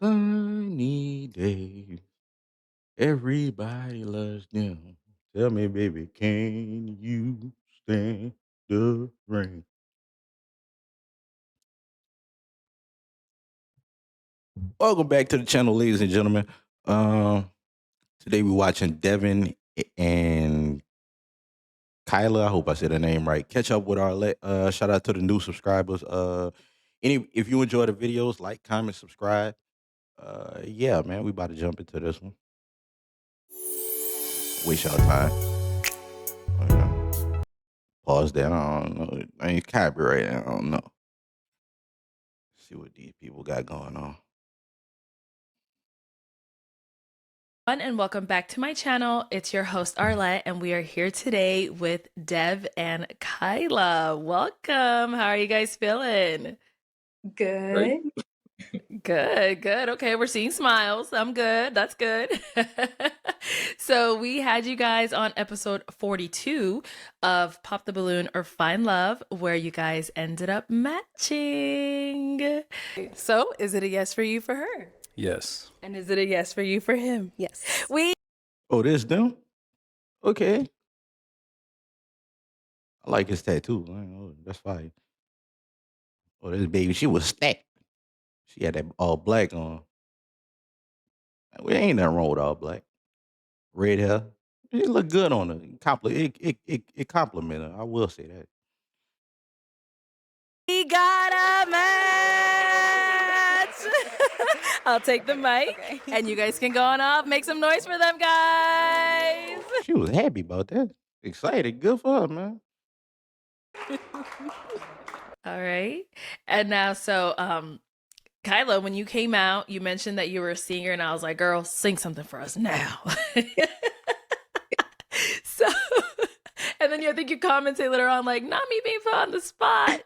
Sunny day. Everybody loves them. Tell me, baby, can you stand the rain? Welcome back to the channel, ladies and gentlemen. Today we're watching Devin and Kylah. I hope I said her name right. Catch up with Arlette. Shout out to the new subscribers. If you enjoy the videos, like, comment, subscribe. Yeah, man, we about to jump into this one. Waste y'all time. Pause there. I don't know. I ain't copyright. I don't know. See what these people got going on. And welcome back to my channel. It's your host Arlette, and we are here today with Dev and Kylah. Welcome. How are you guys feeling? Good. Right. Good. Okay, we're seeing smiles. I'm good. That's good. So we had you guys on episode 42 of Pop the Balloon or Find Love, where you guys ended up matching. So is it a yes for you for her? Yes. And is it a yes for you for him? Yes. Oh, this them? Okay. I like his tattoo. Oh, that's fine. Oh, this baby, she was stacked. She had that all black on. Well, ain't nothing wrong with all black. Red hair. It look good on her. It compliment her. I will say that. We got a match! I'll take the mic, Okay. and you guys can go on up. Make some noise for them, guys! She was happy about that. Excited. Good for her, man. All right. And now, so, Kylah, when you came out, you mentioned that you were a singer, and I was like, girl, sing something for us now. So, and then I think you commented later on, like, not me being put on the spot.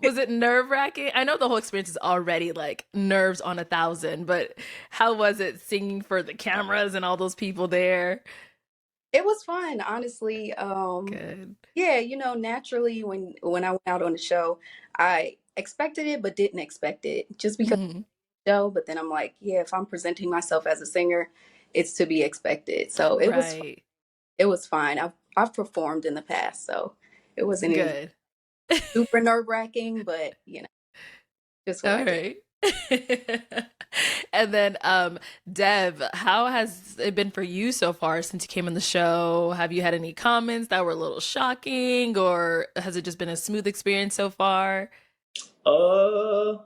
Was it nerve-wracking? I know the whole experience is already like nerves on 1,000, but how was it singing for the cameras and all those people there? It was fun, honestly. Good. Yeah, naturally when I went out on the show, I expected it but didn't expect it just because of Mhm. the show. But then I'm like, yeah, if I'm presenting myself as a singer, it's to be expected. So it was Right. it was fine. I've performed in the past, so it wasn't anything Good. super nerve-wracking, but just what All I did. right. And then, Dev, how has it been for you so far since you came on the show? Have you had any comments that were a little shocking, or has it just been a smooth experience so far? No,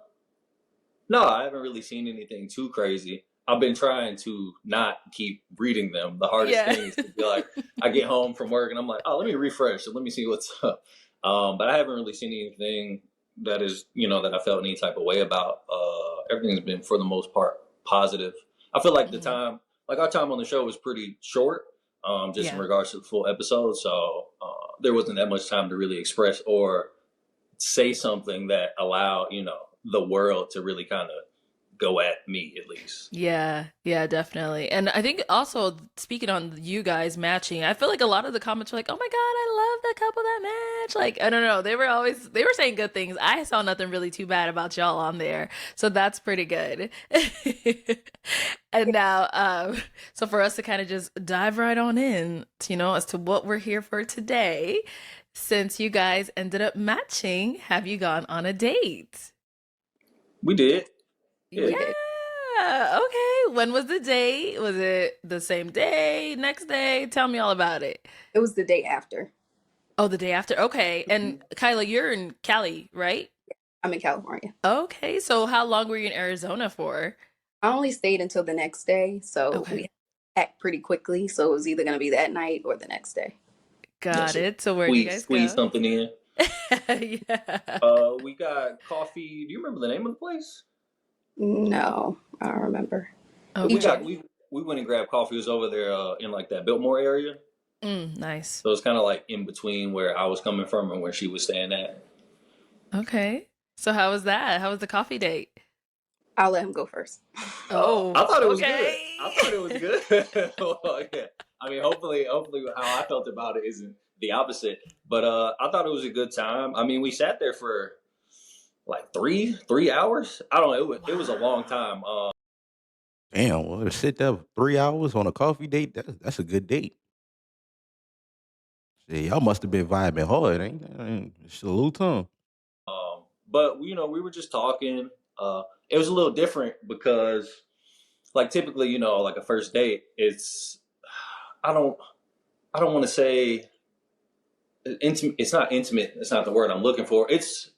I haven't really seen anything too crazy. I've been trying to not keep reading them. The hardest Yeah. thing is to be like, I get home from work and I'm like, oh, let me refresh and let me see what's up. But I haven't really seen anything that is, that I felt any type of way about. Everything's been for the most part positive. I feel like Mhm. our time on the show was pretty short, just in Yeah. regards to the full episode. So there wasn't that much time to really express or say something that allowed the world to really kind of go at me at least. Yeah, definitely. And I think also speaking on you guys matching, I feel like a lot of the comments were like, "Oh my God, I love the couple that match." Like, I don't know, they were saying good things. I saw nothing really too bad about y'all on there. So that's pretty good. And now, so for us to kind of just dive right on in, as to what we're here for today, since you guys ended up matching, have you gone on a date? We did. Yeah. Yeah. Okay. When was the date? Was it the same day, next day? Tell me all about it. It was the day after. Oh, the day after. Okay. And Mhm. Kylah, you're in Cali, right? I'm in California. Okay. So how long were you in Arizona for? I only stayed until the next day, so we Okay. packed pretty quickly. So it was either going to be that night or the next day. Got So it. So where'd you squeeze guys squeeze go? something in. Yeah. We got coffee. Do you remember the name of the place? No, I don't remember. We We just, got Okay. we went and grabbed coffee. It was over there in like that Biltmore area. Nice. So it's kind of like in between where I was coming from and where she was staying at. Okay. So how was that? How was the coffee date? I'll let him go first. I Oh, thought it was good. okay. I thought it was good. Well, yeah. I mean, hopefully, how I felt about it isn't the opposite. But I thought it was a good time. I mean, we sat there for like three hours. I don't know. It was a long Wow. time. Damn, well, to sit there for 3 hours on a coffee date, that's a good date. Shit, y'all must have been vibing hard, ain't it? Salute to 'em. But you know, we were just talking. It was a little different because, like, typically, you know, like a first date, it's I don't I don't want to say intimate. It's not intimate. It's not the word I'm looking for. It's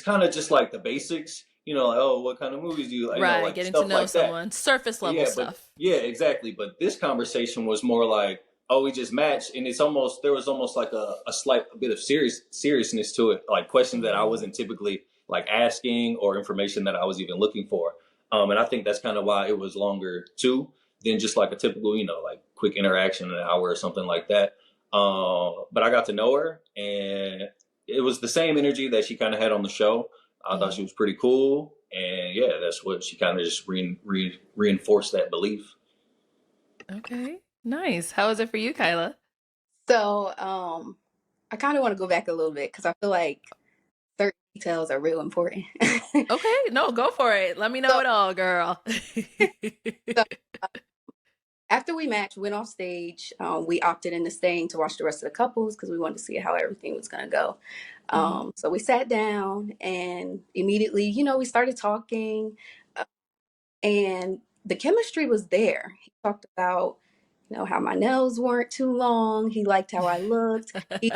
kind of just like the basics. You know, like, oh, what kind of movies do you like? You know, Right, like getting to stuff know like that. someone, surface level But stuff. yeah, exactly. But this conversation was more like, oh, we just matched, and there was almost like a slight a bit of seriousness to it, like questions that I wasn't typically like asking or information that I was even looking for. And I think that's kind of why it was longer too than just like a typical, you know, like quick interaction, an hour or something like that. But I got to know her, and it was the same energy that she kind of had on the show. I thought she was pretty cool, and yeah, that's what she kind of just reinforced that belief. Okay, nice. How is it for you, Kylah? So, I kind of want to go back a little bit because I feel like certain details are real important. Okay, no, go for it. Let me know so, it all, girl. so after we matched, went off stage, we opted into staying to watch the rest of the couples because we wanted to see how everything was going to go. So we sat down and immediately, you know, we started talking, and the chemistry was there. He talked about, you know, how my nails weren't too long. He liked how I looked. He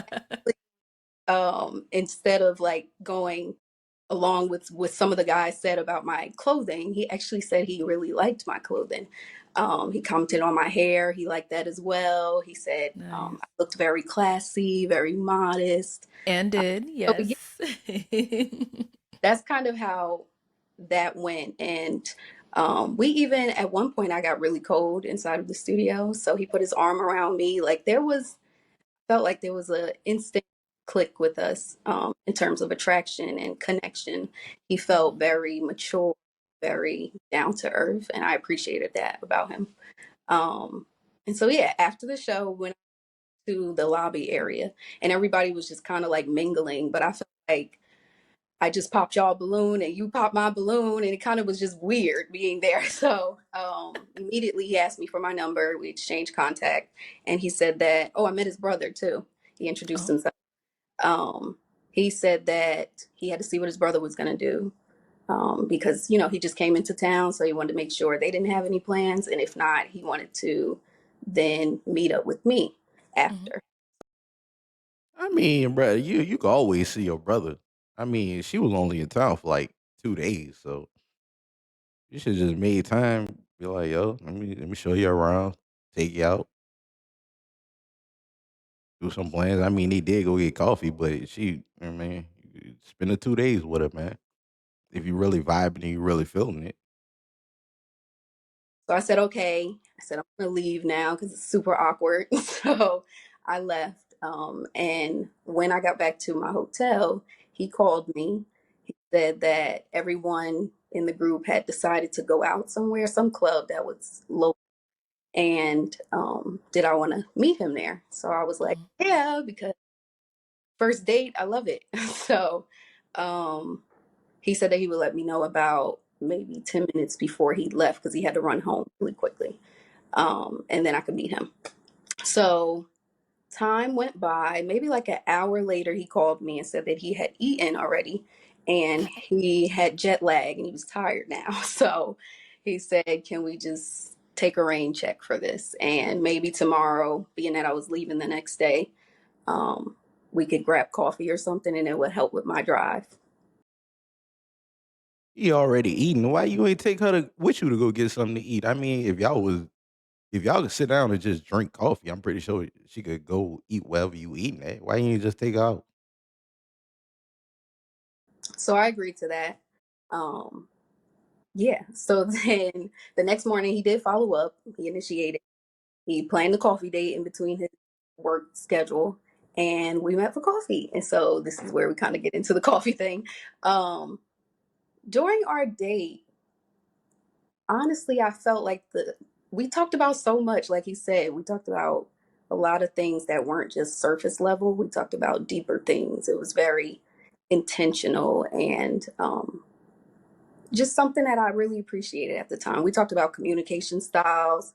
instead of like going along with some of the guys said about my clothing, he actually said he really liked my clothing. He commented on my hair. He liked that as well. He said Nice. I looked very classy, very modest. And did, So yeah, yes. that's kind of how that went. And we even at one point I got really cold inside of the studio. So he put his arm around me. Like felt like there was a instant click with us in terms of attraction and connection. He felt very mature, very down to earth, and I appreciated that about him. And so yeah, after the show, we went to the lobby area, and everybody was just kind of like mingling. But I felt like I just popped y'all balloon, and you popped my balloon, and it kind of was just weird being there. So immediately he asked me for my number. We exchanged contact, and he said that, oh, I met his brother too. He introduced Oh. himself. Um, he said that he had to see what his brother was going to do because, you know, he just came into town. So he wanted to make sure they didn't have any plans. And if not, he wanted to then meet up with me Mhm. after. I mean, bro, you can always see your brother. I mean, she was only in town for like 2 days, so you should just made time. Be like, yo, let me show you around, take you out, do some plans. I mean, he did go get coffee, but I mean, you spend the 2 days with her, man. If you really vibing and you really feeling it. So I said, okay. I said, I'm going to leave now because it's super awkward. So I left. And when I got back to my hotel, he called me. He said that everyone in the group had decided to go out somewhere, some club that was local. And did I want to meet him there? So I was like, Mhm. yeah, because first date, I love it. So um, he said that he would let me know about maybe 10 minutes before he left because he had to run home really quickly. And then I could meet him. So time went by. Maybe like an hour later, he called me and said that he had eaten already and he had jet lag and he was tired now. So he said, can we just take a rain check for this? And maybe tomorrow, being that I was leaving the next day, um, we could grab coffee or something and it would help with my drive. He already eating. Why you ain't take her with you to go get something to eat? I mean, if y'all could sit down and just drink coffee, I'm pretty sure she could go eat wherever you eating at. Why you ain't just take her out? So I agreed to that. Um, yeah. So then the next morning, he did follow up. He initiated. He planned the coffee date in between his work schedule, and we met for coffee. And so this is where we kind of get into the coffee thing. Um, During our date, honestly, I felt like we talked about so much. Like he said, we talked about a lot of things that weren't just surface level. We talked about deeper things. It was very intentional and just something that I really appreciated at the time. We talked about communication styles.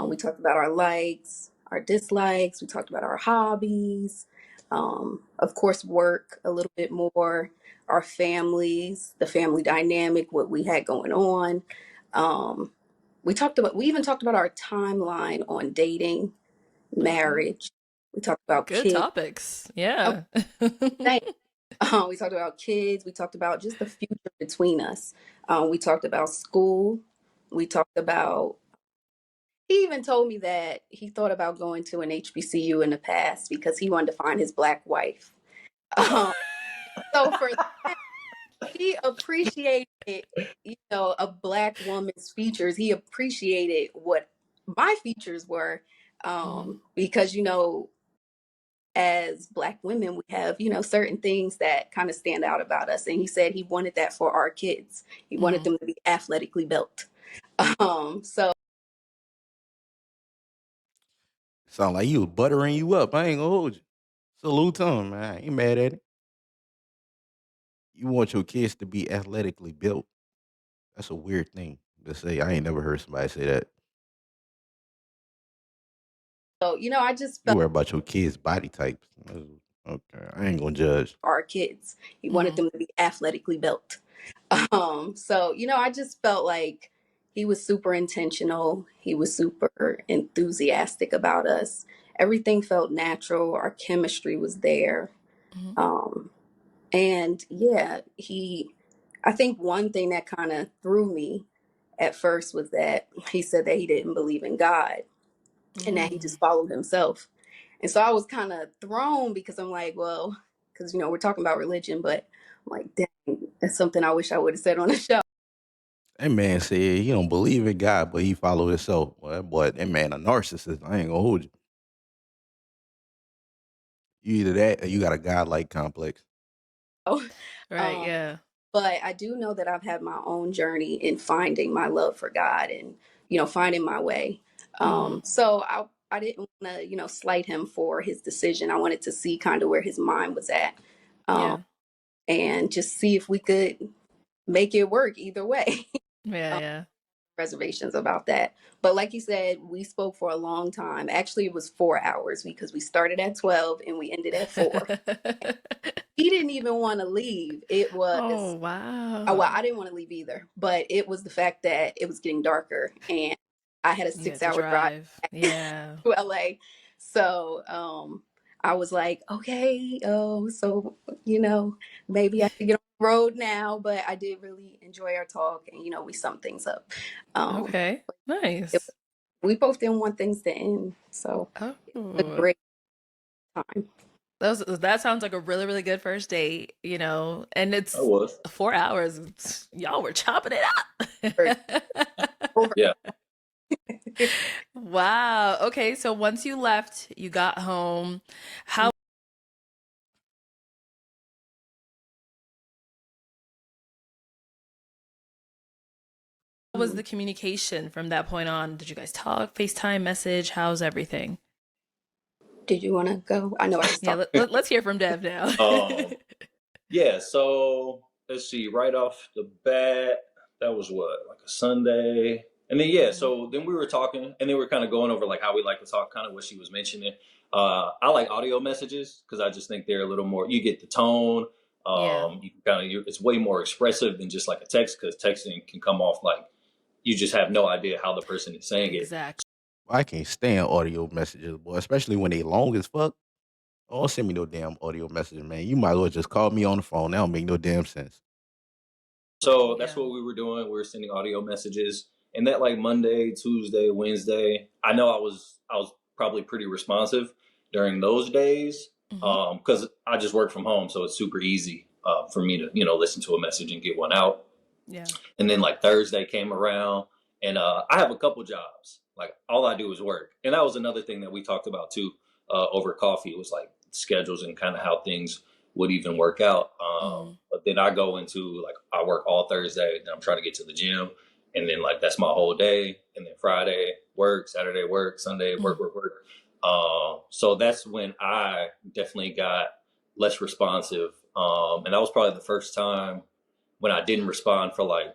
We talked about our likes, our dislikes. We talked about our hobbies. Of course, work a little bit more, our families, the family dynamic, what we had going on. We even talked about our timeline on dating, marriage. We talked about Good kids. topics. Yeah. Thanks. We talked about kids. We talked about just the future between us. We talked about school. We talked about, he even told me that he thought about going to an HBCU in the past because he wanted to find his black wife. So for that, he appreciated, a black woman's features. He appreciated what my features were, because, as black women, we have, certain things that kind of stand out about us. And he said he wanted that for our kids. He wanted them to be athletically built. So Sound like you was buttering you up. I ain't gonna hold you. Salute to him, man. I ain't mad at it. You want your kids to be athletically built. That's a weird thing to say. I ain't never heard somebody say that. I just You felt worry about your kids' body types. Okay, I ain't gonna judge. our kids. He wanted them to be athletically built. I just felt like he was super intentional. He was super enthusiastic about us. Everything felt natural. Our chemistry was there. And yeah, I think one thing that kind of threw me at first was that he said that he didn't believe in God and that he just followed himself. And so I was kind of thrown because I'm like, well, because, we're talking about religion, but I'm like, dang, that's something I wish I would have said on the show. That man said he don't believe in God, but he followed himself. Well, that man a narcissist. I ain't gonna hold you. You either that or you got a godlike complex. Right. Yeah. But I do know that I've had my own journey in finding my love for God and, finding my way. So I didn't want to, slight him for his decision. I wanted to see kind of where his mind was at, Yeah. and just see if we could make it work either way. Yeah. Yeah. Reservations about that. But like you said, we spoke for a long time. Actually, it was 4 hours because we started at 12 and we ended at 4. He didn't even want to leave. It was, Oh, wow. well, I didn't want to leave either, but it was the fact that it was getting darker and I had a You had to 6-hour drive Yeah. to LA. So I was like, okay, so, maybe I should get on the road now, but I did really enjoy our talk and, we summed things up. Okay. Nice. We both didn't want things to end. So Oh. it was a great time. That sounds like a really, really good first date, and it's I was. 4 hours. Y'all were chopping it up. Yeah. Wow. Okay. So once you left, you got home. How was the communication from that point on? Did you guys talk, FaceTime, message? How's everything? Did you want to go? I know I just Yeah, talked. let's hear from Dev now. Yeah, so let's see, right off the bat, that was what, like a Sunday? And then, yeah, so then we were talking, and then we were kind of going over like how we like to talk, kind of what she was mentioning. I like audio messages because I just think they're a little more, you get the tone. Yeah. You can kind of, it's way more expressive than just like a text because texting can come off like you just have no idea how the person is saying it. Exactly. I can't stand audio messages, boy, especially when they long as fuck. Oh, don't send me no damn audio messages, man. You might as well just call me on the phone. That don't make no damn sense. So that's what we were doing. We were sending audio messages, and that like Monday, Tuesday, Wednesday. I know I was probably pretty responsive during those days because I just work from home, so it's super easy for me to listen to a message and get one out. Yeah. And then like Thursday came around, and I have a couple jobs. Like all I do is work, and that was another thing that we talked about too over coffee. It was like schedules and kind of how things would even work out. But then I go into like I work all Thursday, and I'm trying to get to the gym, and then like that's my whole day. And then Friday work, Saturday work, Sunday work. So that's when I definitely got less responsive, and that was probably the first time when I didn't respond for like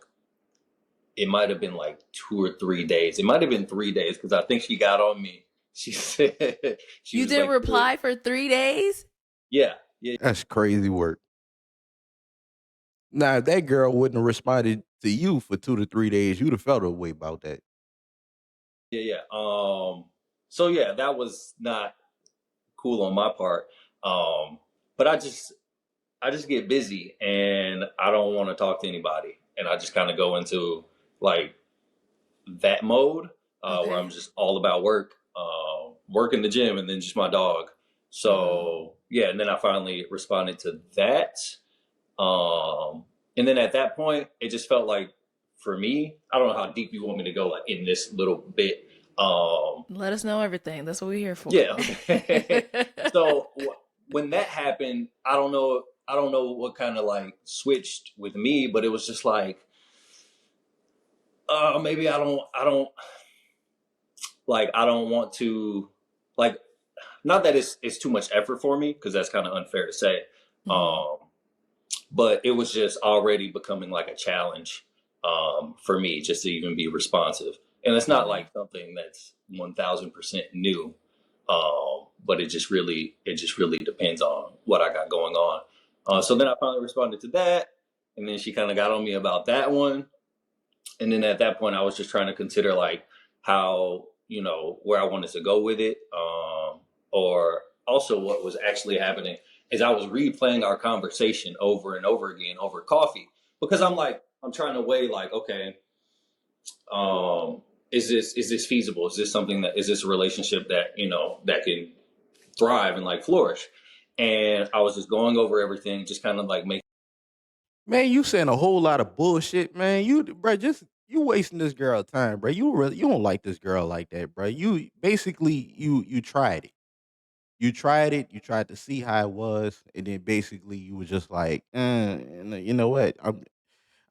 it might have been like 2 or 3 days. It might have been 3 days because I think she got on me. She said she You was didn't like, reply for 3 days? yeah, yeah, That's crazy work. Now, if that girl wouldn't have responded to you for 2 to 3 days, you'd have felt a way about that. yeah. So yeah, that was not cool on my part. But I just get busy and I don't want to talk to anybody, and I just kind of go into like that mode where I'm Okay. just all about work, work in the gym, and then just my dog. So yeah, and then I finally responded to that. And then at that point, it just felt like for me, I don't know how deep you want me to go, like in this little bit. Let us know everything. That's what we're here for. Yeah. Okay. So when that happened, I don't know. I don't know what kind of like switched with me, but it was just like, maybe I don't want to, like, not that it's too much effort for me because that's kind of unfair to say. Um, but it was just already becoming like a challenge for me just to even be responsive. And it's not like something that's 1000% new, but it just really depends on what I got going on. So then I finally responded to that, and then she kind of got on me about that one. And then at that point, I was just trying to consider like how, where I wanted to go with it, or also what was actually happening is I was replaying our conversation over and over again over coffee because I'm trying to weigh like, okay, is this feasible? Is this something that is this a relationship that that can thrive and like flourish? And I was just going over everything, just kind of like making. Man, you saying a whole lot of bullshit, man. You wasting this girl time, bro. You don't like this girl like that, bro. You basically you tried it. You tried it. You tried to see how it was, and then basically you were just like, you know what?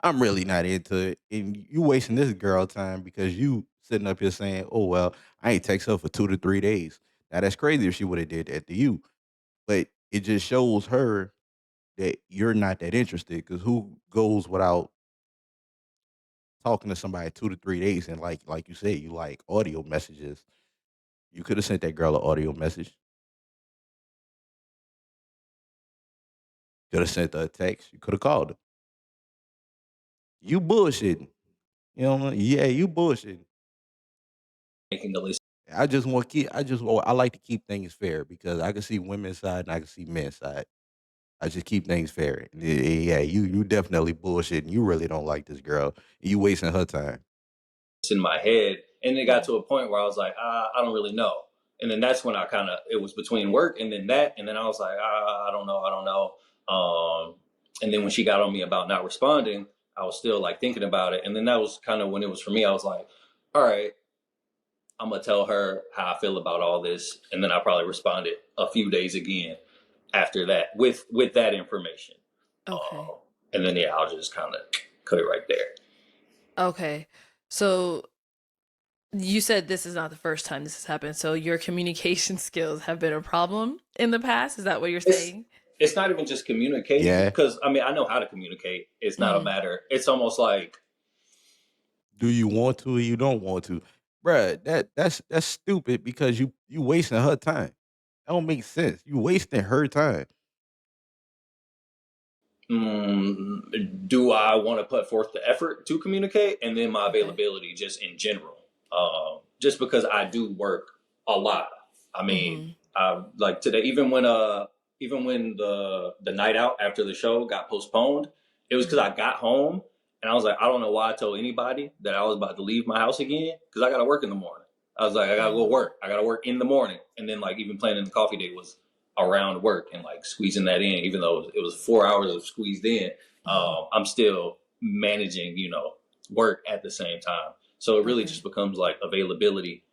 I'm really not into it. And you wasting this girl time because you sitting up here saying, "Oh well, I ain't text her for 2 to 3 days." Now that's crazy if she would have did that to you, but it just shows her that you're not that interested. Because who goes without talking to somebody 2 to 3 days? And like you said, you like audio messages. You could have sent that girl an audio message. Could have sent her a text. You could have called her. You bullshitting. You know, yeah, you bullshitting. Making a list. I like to keep things fair because I can see women's side and I can see men's side. I just keep things fair. Yeah, you definitely bullshitting. You really don't like this girl. You wasting her time. In my head, and it got to a point where I was like, I don't really know. And then that's when I kind of, it was between work and then that, and then I was like, I don't know, I don't know. And then when she got on me about not responding, I was still like thinking about it, and then that was kind of when it was for me. I was like, all right, I'm gonna tell her how I feel about all this, and then I probably responded a few days again after that with that information. Okay. And then yeah, I'll just kind of cut it right there. Okay. So you said this is not the first time this has happened. So your communication skills have been a problem in the past. Is that what you're saying? It's not even just communicating, Yeah. because I mean I know how to communicate. It's not a matter. It's almost like, Do you want to or you don't want to? Bruh, that's stupid because you wasting her time. That don't make sense. You wasting her time. do I want to put forth the effort to communicate, and then my Okay. availability just in general. Just because I do work a lot. I mean, like today, even when the night out after the show got postponed, it was because I got home and I was like, I don't know why I told anybody that I was about to leave my house again because I got to work in the morning. I was like, I got to go work. I got to work in the morning, and then like even planning the coffee date was around work and like squeezing that in, even though it was 4 hours of squeezed in. I'm still managing, work at the same time. So it really just becomes like availability.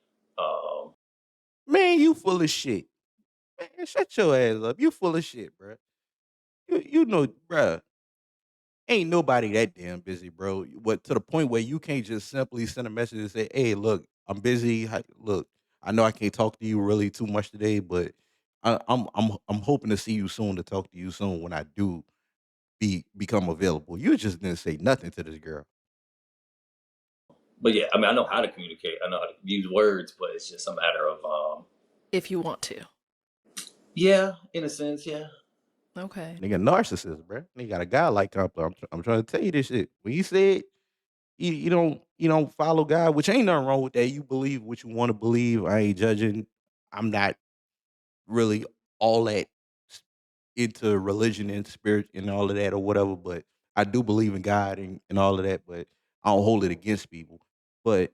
Man, you full of shit. Man, shut your ass up. You full of shit, bruh. You know, bruh. Ain't nobody that damn busy, bro. What to the point where you can't just simply send a message and say, "Hey, look, I'm busy. Look, I know I can't talk to you really too much today, but I'm hoping to see you soon to talk to you soon when I do become available." You just didn't say nothing to this girl. But yeah, I mean, I know how to communicate. I know how to use words, but it's just a matter of If you want to. yeah, in a sense, yeah. Okay. Nigga, narcissist, bro. Nigga got a guy like Compton. I'm trying to tell you this shit. When you said you don't follow God, which ain't nothing wrong with that. You believe what you want to believe. I ain't judging. I'm not really all that into religion and spirit and all of that or whatever, but I do believe in God and all of that, but I don't hold it against people. But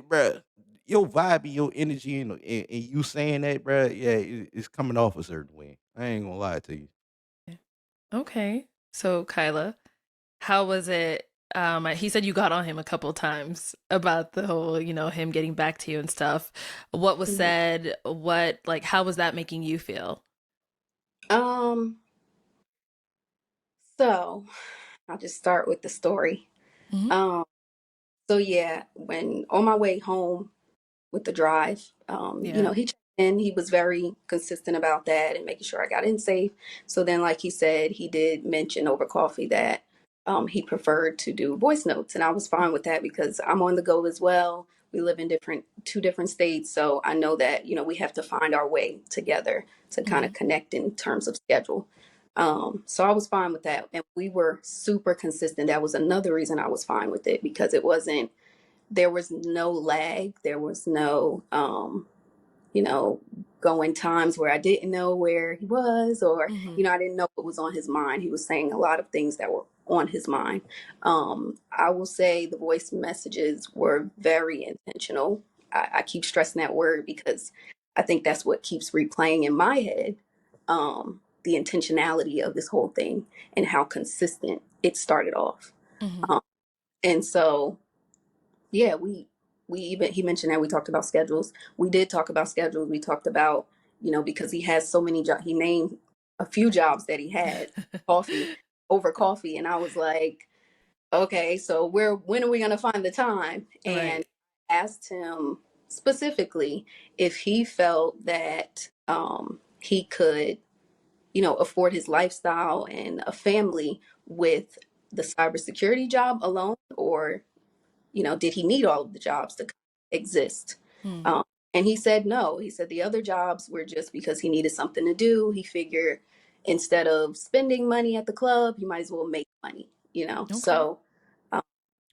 bruh, your vibe and your energy and you saying that, bruh, yeah, it's coming off a certain way. I ain't gonna lie to you. Okay. So Kylah, how was it? He said you got on him a couple times about the whole, him getting back to you and stuff. What was Mhm. said? How was that making you feel? Um, so I'll just start with the story. Mm-hmm. Um, so yeah, when on my way home with the drive, Yeah. he checked in. He was very consistent about that and making sure I got in safe. So then, like he said, he did mention over coffee that he preferred to do voice notes, and I was fine with that because I'm on the go as well. We live in two different states, so I know that we have to find our way together to kind Mm-hmm. of connect in terms of schedule. So I was fine with that, and we were super consistent. That was another reason I was fine with it because there was no lag. There was no, you know, going times where I didn't know where he was or, Mm-hmm. I didn't know what was on his mind. He was saying a lot of things that were on his mind. I will say the voice messages were very intentional. I keep stressing that word because I think that's what keeps replaying in my head. The intentionality of this whole thing and how consistent it started off. Mm-hmm. Um, and so yeah, we even he mentioned that we talked about schedules. We did talk about schedules. We talked about, because he has so many jobs. He named a few jobs that he had coffee over coffee, and I was like, okay, so when are we going to find the time? And Right. asked him specifically if he felt that he could, afford his lifestyle and a family with the cybersecurity job alone, or did he need all of the jobs to exist? Mm. Um, and he said no. He said the other jobs were just because he needed something to do. He figured instead of spending money at the club, he might as well make money, Okay. So um,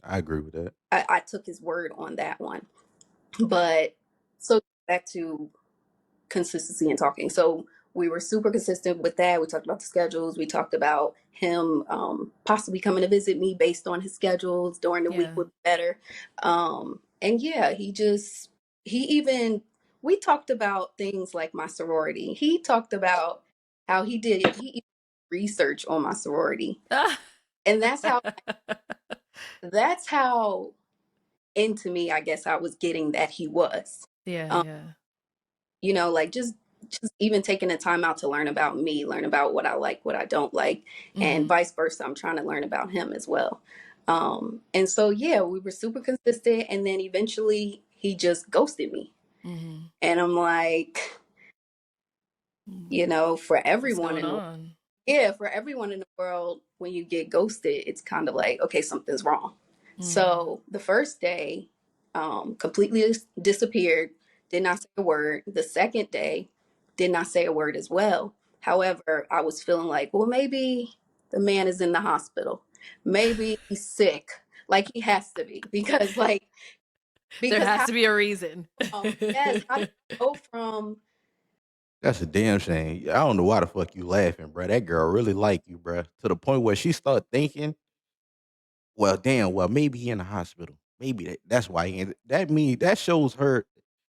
I agree with that. I took his word on that one. But so back to consistency and talking. So we were super consistent with that. We talked about the schedules. We talked about him possibly coming to visit me based on his schedules during the week Yeah. would be better. And yeah, he even, we talked about things like my sorority. He talked about how he even research on my sorority. Ah. And that's how into me, I guess I was getting that he was. Yeah, Um, yeah. like just even taking the time out to learn about me, learn about what I like, what I don't like, and Mm-hmm. vice versa. I'm trying to learn about him as well. And so yeah, we were super consistent, and then eventually he just ghosted me, Mm-hmm. and I'm like, for What's everyone going in the on? yeah, for everyone in the world, when you get ghosted, it's kind of like, okay, something's wrong. Mm-hmm. So the first day, completely disappeared, did not say a word. The second day, did not say a word as well. However, I was feeling like, well, maybe the man is in the hospital. Maybe he's sick. Like he has to be There because has to be a reason. yes, how do you go from That's a damn shame. I don't know why the fuck you laughing, bro. That girl really like you, bro. To the point where she start thinking, well, damn, well, maybe he in the hospital. Maybe that's why he in. That shows her.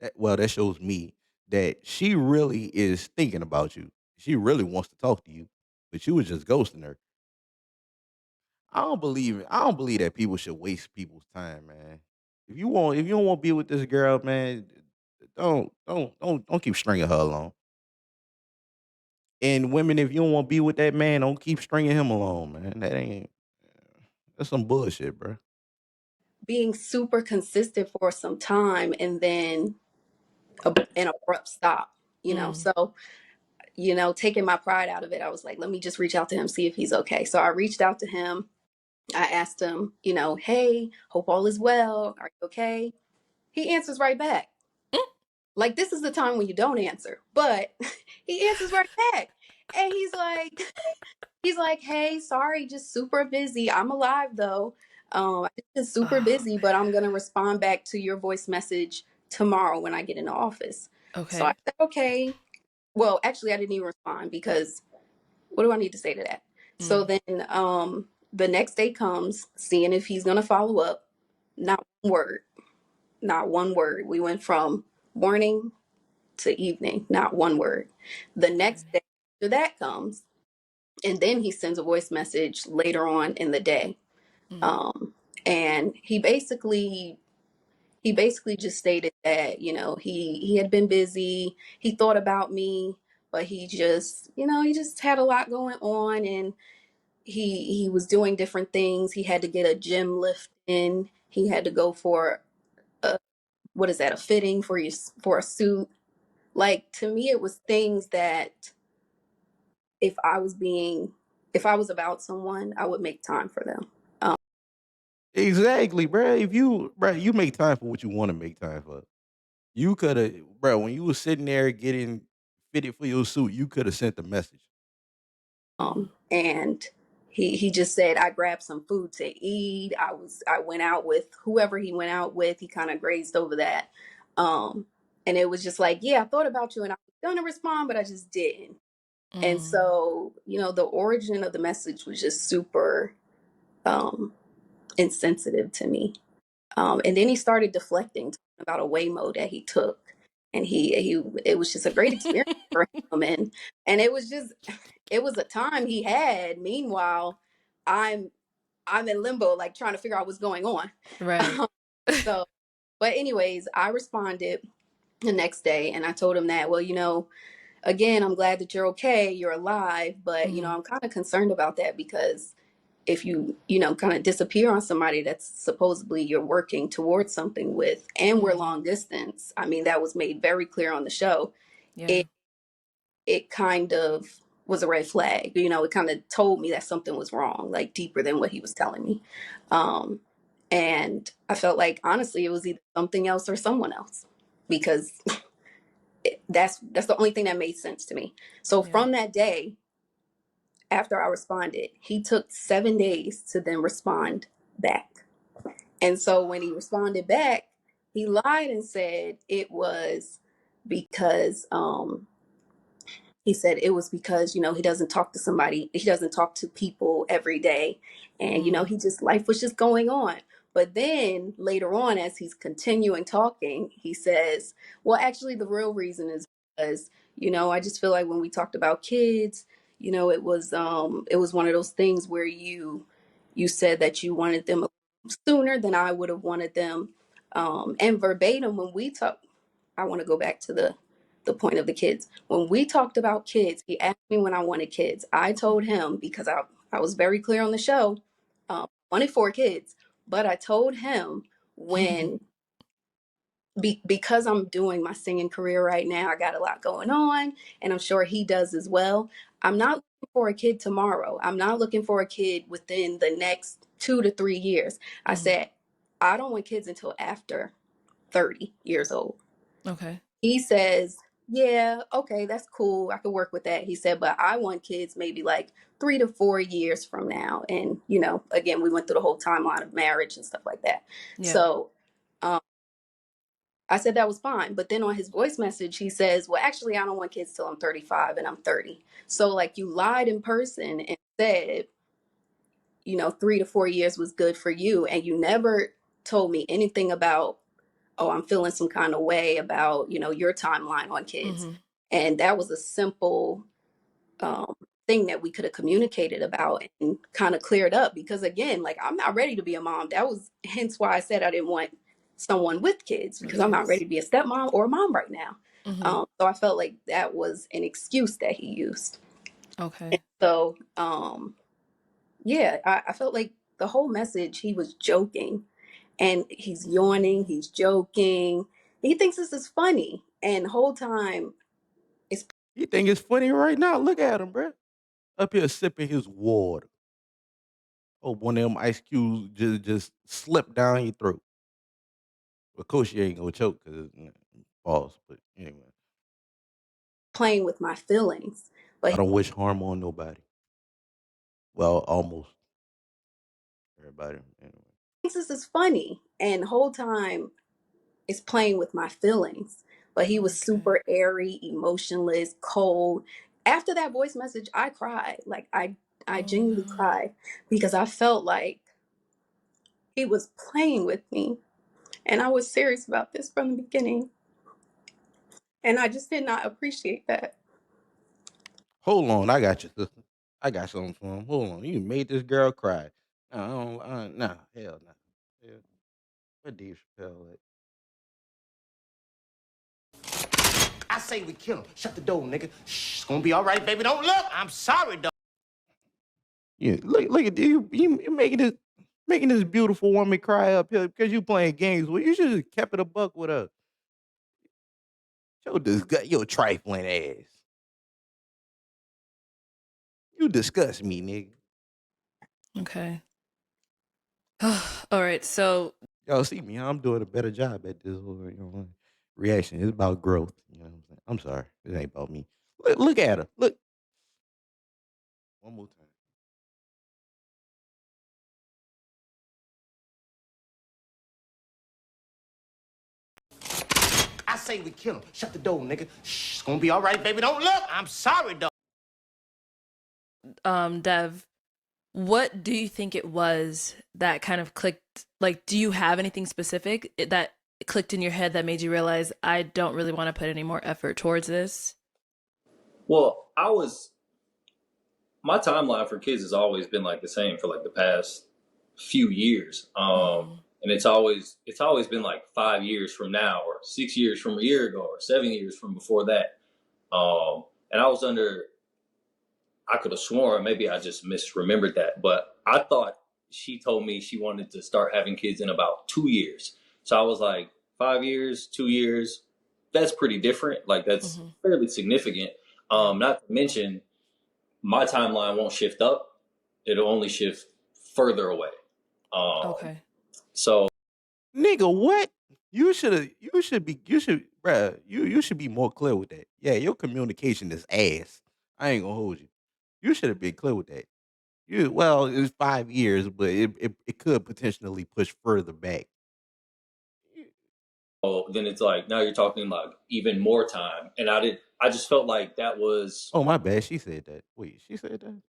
That shows me that she really is thinking about you. She really wants to talk to you, but you was just ghosting her. I don't believe it. I don't believe that people should waste people's time, man. If you don't want to be with this girl, man, don't keep stringing her along. And women, if you don't want to be with that man, don't keep stringing him along, man. That's some bullshit, bro. being super consistent for some time and then an abrupt stop, Mm. So, taking my pride out of it, I was like, let me just reach out to him, see if he's okay. So I reached out to him. I asked him, hey, hope all is well. Are you okay? He answers right back. Like, this is the time when you don't answer, but he answers right back. And he's like, hey, sorry, just super busy. I'm alive though. I've been super busy, but I'm gonna respond back to your voice message tomorrow when I get in the office. So I Okay. said, okay. Well, actually, I didn't even respond because what do I need to say to that? So then the next day comes, seeing if he's gonna follow up. Not one word. Not one word. We went from morning to evening, not one word. The next day after that comes, and then he sends a voice message later on in the day. And he basically just stated that, he had been busy, he thought about me, but he just, he just had a lot going on, and he was doing different things. He had to get a gym lift in. He had to go for a, what is that, a fitting for a suit. Like, to me, it was things that if I was about someone, I would make time for them. Exactly, bro. If you make time for what you want to make time for. You could have, bro. When you was sitting there getting fitted for your suit, you could have sent the message. And he just said, I grabbed some food to eat. I went out with whoever he went out with. He kind of grazed over that. And it was just like, yeah, I thought about you and I was gonna respond, but I just didn't. And so, the origin of the message was just super insensitive to me. And then he started deflecting, talking about a Waymo that he took. And it was just a great experience for him. And it was a time he had. Meanwhile, I'm in limbo, like trying to figure out what's going on. Right. So, but anyways, I responded the next day and I told him that, well, again, I'm glad that you're okay, you're alive, but I'm kind of concerned about that because if you kind of disappear on somebody that's supposedly you're working towards something with, and we're long distance, I mean, that was made very clear on the show. Yeah. It kind of was a red flag. It kind of told me that something was wrong, like deeper than what he was telling me. And I felt like, honestly, it was either something else or someone else, because that's the only thing that made sense to me. So from that day, after I responded, he took 7 days to then respond back. And so when he responded back, he lied and said it was because he said it was because, he doesn't talk to people every day. And, life was just going on. But then later on, as he's continuing talking, he says, well, actually, the real reason is because, I just feel like when we talked about kids, it was one of those things where you said that you wanted them sooner than I would have wanted them. And verbatim, when we talk, I want to go back to the point of the kids. When we talked about kids, he asked me when I wanted kids. I told him, because I was very clear on the show, wanted 4 kids, but I told him when, because I'm doing my singing career right now, I got a lot going on, and I'm sure he does as well. I'm not looking for a kid tomorrow. I'm not looking for a kid within the next 2 to 3 years. I said, I don't want kids until after 30 years old. Okay. He says, yeah, okay, that's cool. I could work with that. He said, but I want kids maybe like 3 to 4 years from now. And, again, we went through the whole timeline of marriage and stuff like that. Yeah. So I said that was fine. But then on his voice message, he says, well, actually, I don't want kids till I'm 35 and I'm 30. So, like, you lied in person and said, 3 to 4 years was good for you. And you never told me anything about, oh, I'm feeling some kind of way about, your timeline on kids. And that was a simple thing that we could have communicated about and kind of cleared up, because again, like, I'm not ready to be a mom. That was hence why I said I didn't want someone with kids, because I'm not ready to be a stepmom or a mom right now. So I felt like that was an excuse that he used. Okay. And so, yeah, I felt like the whole message, he was joking. And he's yawning, he's joking. He thinks this is funny. And the whole time, You think it's funny right now? Look at him, bro. Up here sipping his water. Hope one of them ice cubes just slip down your throat. Of course, you ain't gonna choke because false. But anyway, playing with my feelings. But I don't wish harm on nobody. Well, almost everybody. Anyway. he thinks this is funny, and the whole time is playing with my feelings. But he was Okay. super airy, emotionless, cold. After that voice message, I cried. Like I genuinely no. cried because I felt like he was playing with me. And I was serious about this from the beginning. And I just did not appreciate that. Hold on, I got you, sister. I got something for him. Hold on, you made this girl cry. No, I don't, nah, hell no. Hell, what Dave Chappelle at? I say we kill him. Shut the door, nigga. Shh, it's gonna be all right, baby. Don't look. I'm sorry, dog. Yeah, look at you making this beautiful woman cry up here because you playing games. Well, you should have kept it a buck with her. Your trifling ass. You disgust me, nigga. Okay. All right. So Y'all see me? I'm doing a better job at this whole, reaction. It's about growth. You know what I'm saying? I'm sorry. It ain't about me. Look at her. Look. One more time. I say we kill him. Shut the door, nigga. Shh, it's gonna be all right, baby. Don't look. I'm sorry, dog. Dev, what do you think it was that kind of clicked? Like, do you have anything specific that clicked in your head that made you realize I don't really want to put any more effort towards this? Well, my timeline for kids has always been like the same for like the past few years. And it's always been like 5 years from now, or 6 years from a year ago, or 7 years from before that. And I could have sworn, maybe I just misremembered that, but I thought she told me she wanted to start having kids in about 2 years. So I was like, 5 years, 2 years, that's pretty different. Like that's fairly significant. Not to mention my timeline won't shift up. It'll only shift further away. Okay. So Nigga, what? You should, bruh, you should be more clear with that. Yeah, your communication is ass. I ain't gonna hold you. You should have been clear with that. Well, it's 5 years, but it could potentially push further back. then it's like now you're talking like even more time. And I just felt like that was, Oh, my bad. She said that. Wait, she said that?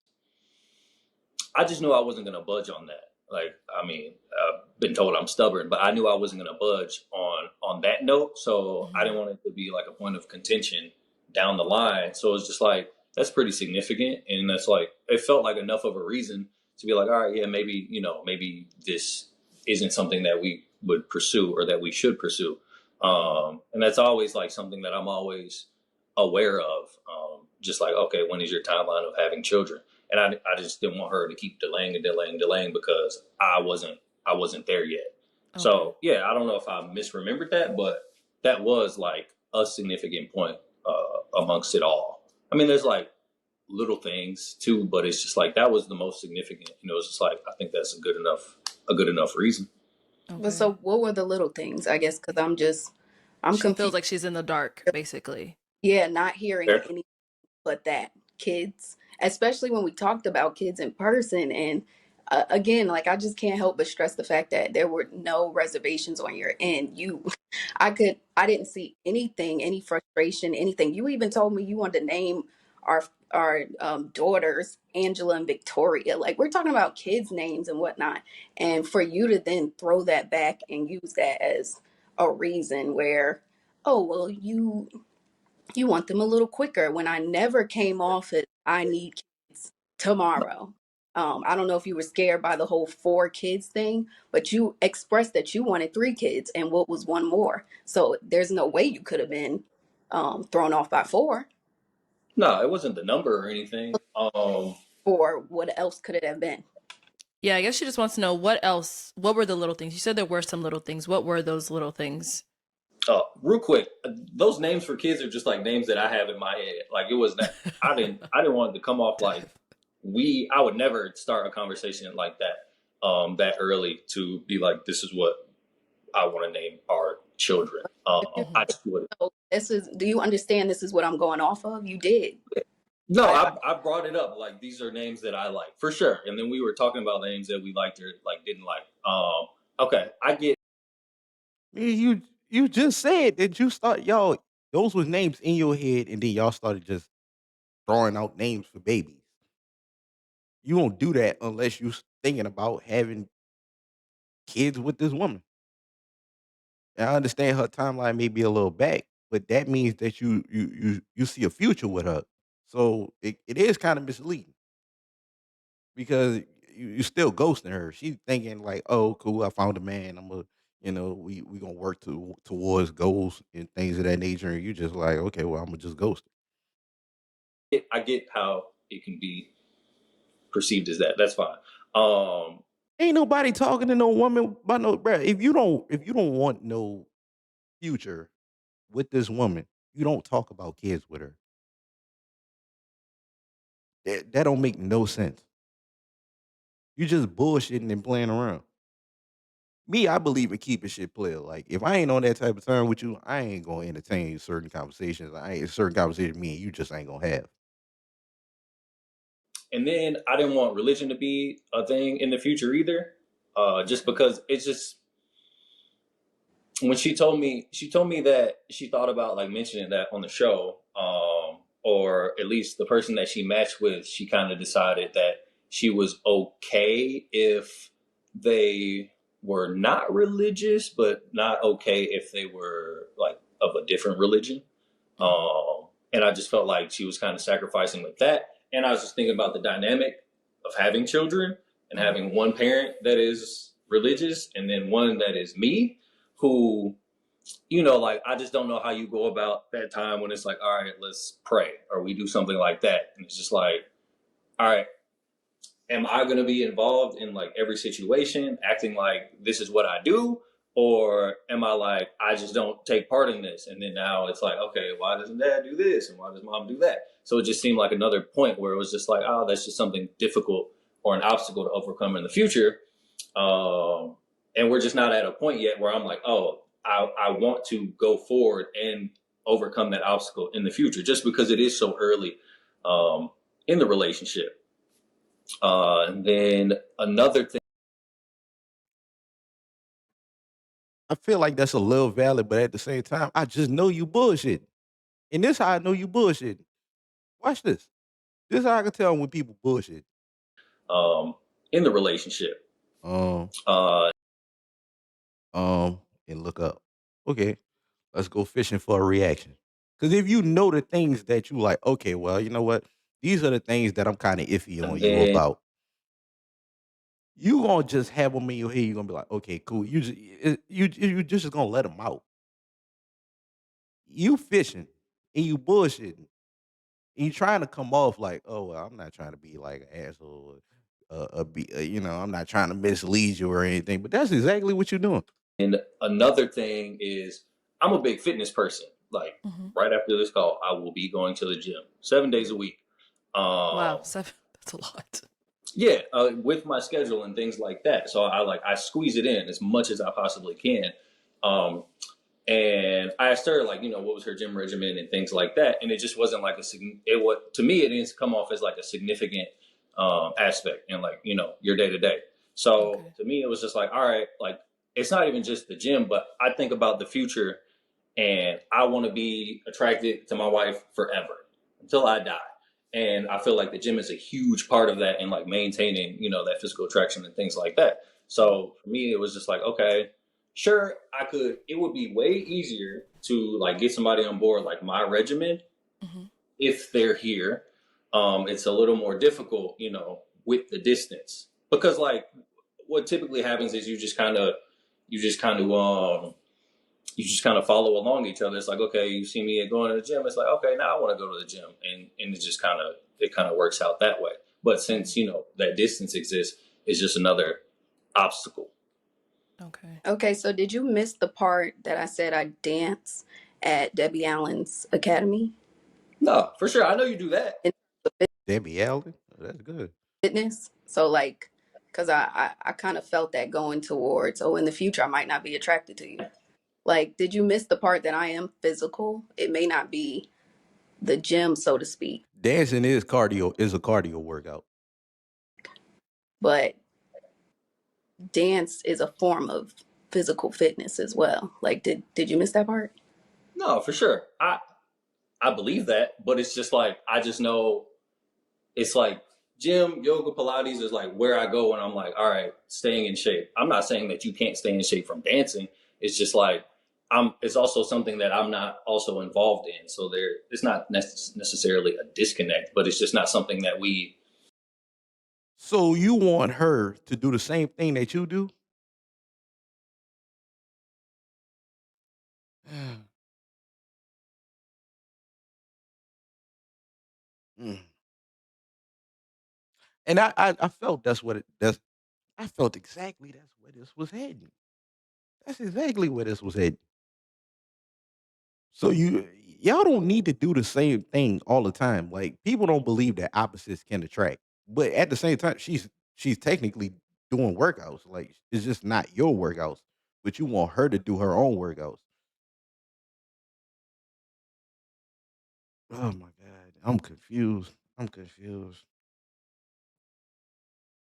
I just knew I wasn't going to budge on that. Like, I mean, I've been told I'm stubborn, but I knew I wasn't going to budge on that note. So I didn't want it to be like a point of contention down the line. So it's just like, that's pretty significant. And that's like, it felt like enough of a reason to be like, all right, yeah, maybe this isn't something that we would pursue or that we should pursue. And that's always like something that I'm always aware of. Just like, okay, when is your timeline of having children? And I just didn't want her to keep delaying because I wasn't there yet. Okay. So yeah, I don't know if I misremembered that, but that was like a significant point amongst it all. I mean, there's like little things too, but it's just like that was the most significant. It's just like I think that's a good enough reason. Okay. But so what were the little things? I guess because I'm she confused. feels like she's in the dark, basically. Yeah, not hearing anything but that. Kids, especially when we talked about kids in person. And again, like I just can't help but stress the fact that there were no reservations on your end. I didn't see anything, any frustration, anything. You even told me you wanted to name our daughters Angela and Victoria. Like we're talking about kids' names and whatnot. And for you to then throw that back and use that as a reason where, oh well, you want them a little quicker, when I never came off it, I need kids tomorrow. I don't know if you were scared by the whole 4 kids thing, but you expressed that you wanted 3 kids and what was one more. So there's no way you could have been thrown off by 4. No, it wasn't the number or anything. Or what else could it have been? Yeah, I guess she just wants to know what else. What were the little things? You said there were some little things. What were those little things? Real quick, those names for kids are just like names that I have in my head. Like it was not, I didn't want it to come off like I would never start a conversation like that. that early to be like, this is what I want to name our children. I just would. So do you understand this is what I'm going off of? You did. No, I brought it up. Like, these are names that I like for sure. And then we were talking about names that we liked or like didn't like. Okay, I get. You just said that you start y'all. Those was names in your head, and then y'all started just throwing out names for babies. You won't do that unless you thinking about having kids with this woman. And I understand her timeline may be a little back, but that means that you see a future with her. So it is kind of misleading because you still ghosting her. She's thinking like, oh, cool, I found a man. I'm a we gonna work towards goals and things of that nature. And you just like, okay, well, I'm gonna just ghost her. I get how it can be perceived as that. That's fine. Ain't nobody talking to no woman about no bruh. If you don't want no future with this woman, you don't talk about kids with her. That don't make no sense. You just bullshitting and playing around. Me, I believe in keeping shit player. Like if I ain't on that type of term with you, I ain't gonna entertain certain conversations. I ain't certain conversations me and you just ain't gonna have. And then I didn't want religion to be a thing in the future either, just because it's just when she told me that she thought about like mentioning that on the show, or at least the person that she matched with, she kind of decided that she was okay if they were not religious, but not okay if they were like of a different religion. And I just felt like she was kind of sacrificing with that. And I was just thinking about the dynamic of having children and having one parent that is religious and then one that is me, who, like, I just don't know how you go about that time when it's like, all right, let's pray, or we do something like that. And it's just like, all right, am I going to be involved in like every situation, acting like this is what I do? Or am I like, I just don't take part in this? And then now it's like, okay, why doesn't dad do this? And why does mom do that? So it just seemed like another point where it was just like, oh, that's just something difficult or an obstacle to overcome in the future. And we're just not at a point yet where I'm like, oh, I want to go forward and overcome that obstacle in the future, just because it is so early in the relationship. And then another thing. I feel like that's a little valid, but at the same time, I just know you bullshit. And this how I know you bullshit. Watch this. This is how I can tell when people bullshit. In the relationship. And look up. Okay, let's go fishing for a reaction. Because if you know the things that you like, okay, well, you know what? These are the things that I'm kind of iffy on you about. You gonna just have them in your head. You're gonna be like, okay, cool. You just gonna let them out. You fishing and you bullshitting. And you trying to come off like, oh, well, I'm not trying to be like an asshole. I'm not trying to mislead you or anything. But that's exactly what you're doing. And another thing is, I'm a big fitness person. Like right after this call, I will be going to the gym 7 days a week. Wow, 7, that's a lot. Yeah, with my schedule and things like that. So I squeeze it in as much as I possibly can. And I asked her, like, what was her gym regimen and things like that. And it just wasn't like to me, it didn't come off as like a significant aspect in like, your day to day. So to me, it was just like, all right, like, it's not even just the gym, but I think about the future and I want to be attracted to my wife forever until I die. And I feel like the gym is a huge part of that and like maintaining, that physical attraction and things like that. So for me, it was just like, okay, sure, it would be way easier to like get somebody on board like my regimen if they're here. It's a little more difficult, with the distance, because like what typically happens is you just kind of follow along each other. It's like, okay, you see me going to the gym. It's like, okay, now I want to go to the gym. And it just kind of works out that way. But since, that distance exists, it's just another obstacle. Okay. So did you miss the part that I said I dance at Debbie Allen's academy? No, for sure. I know you do that. Debbie Allen? Oh, that's good. Fitness. So like Because I kind of felt that going towards, oh, in the future, I might not be attracted to you. Like, did you miss the part that I am physical? It may not be the gym, so to speak, Dancing is a cardio workout. but dance is a form of physical fitness as well. Like, did you miss that part? No, for sure. I believe that, but it's just like I just know it's like gym, yoga, Pilates is like where I go when I'm like, all right, staying in shape. I'm not saying that you can't stay in shape from dancing. It's just like it's also something that I'm not also involved in. So it's not necessarily a disconnect, but it's just not something that we. So you want her to do the same thing that you do? Mm. And I felt I felt exactly that's where this was heading. That's exactly where this was heading. So y'all don't need to do the same thing all the time. Like people don't believe that opposites can attract, but at the same time, she's technically doing workouts. Like it's just not your workouts, but you want her to do her own workouts. Oh my god, I'm confused. I'm confused.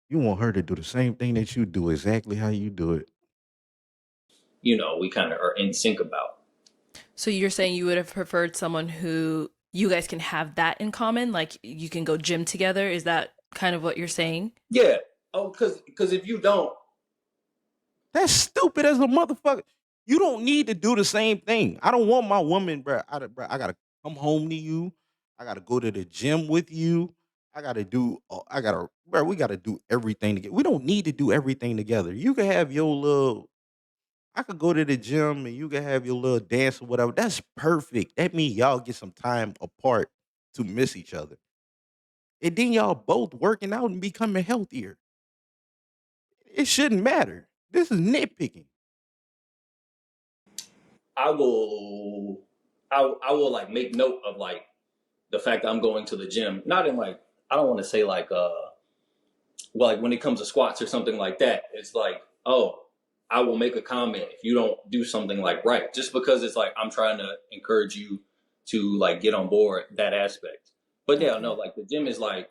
You want her to do the same thing that you do, exactly how you do it. We kind of are in sync about. So you're saying you would have preferred someone who you guys can have that in common, like you can go gym together? Is that kind of what you're saying? Yeah. Oh, because if you don't, That's stupid as a motherfucker. You don't need to do the same thing. I don't want my woman, bro. I gotta come home to you. I gotta go to the gym with you. Bro. We gotta do everything together. We don't need to do everything together. You can have your little. I could go to the gym and you can have your little dance or whatever. That's perfect. That means y'all get some time apart to miss each other, and then y'all both working out and becoming healthier. It shouldn't matter. This is nitpicking. I will, I will like make note of like the fact that I'm going to the gym. Not in like I don't want to say like well, like when it comes to squats or something like that. It's like I will make a comment if you don't do something like right, just because it's like I'm trying to encourage you to like get on board that aspect. But yeah, no, like the gym is like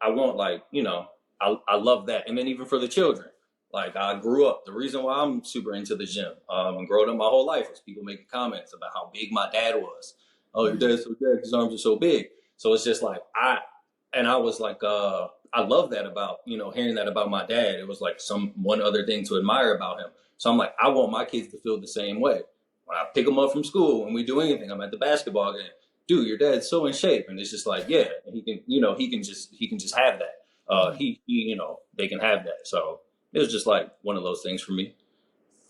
I want like I love that, and then even for the children. Like I grew up. The reason why I'm super into the gym and growing up my whole life is people making comments about how big my dad was. Oh, your dad's so big. His arms are so big. So it's just like I was like I love that about hearing that about my dad. It was like one other thing to admire about him. So I'm like I want my kids to feel the same way. When I pick them up from school, when we do anything, I'm at the basketball game. Dude, your dad's so in shape, and it's just like yeah, and he can just have that. They can have that. So it was just like one of those things for me.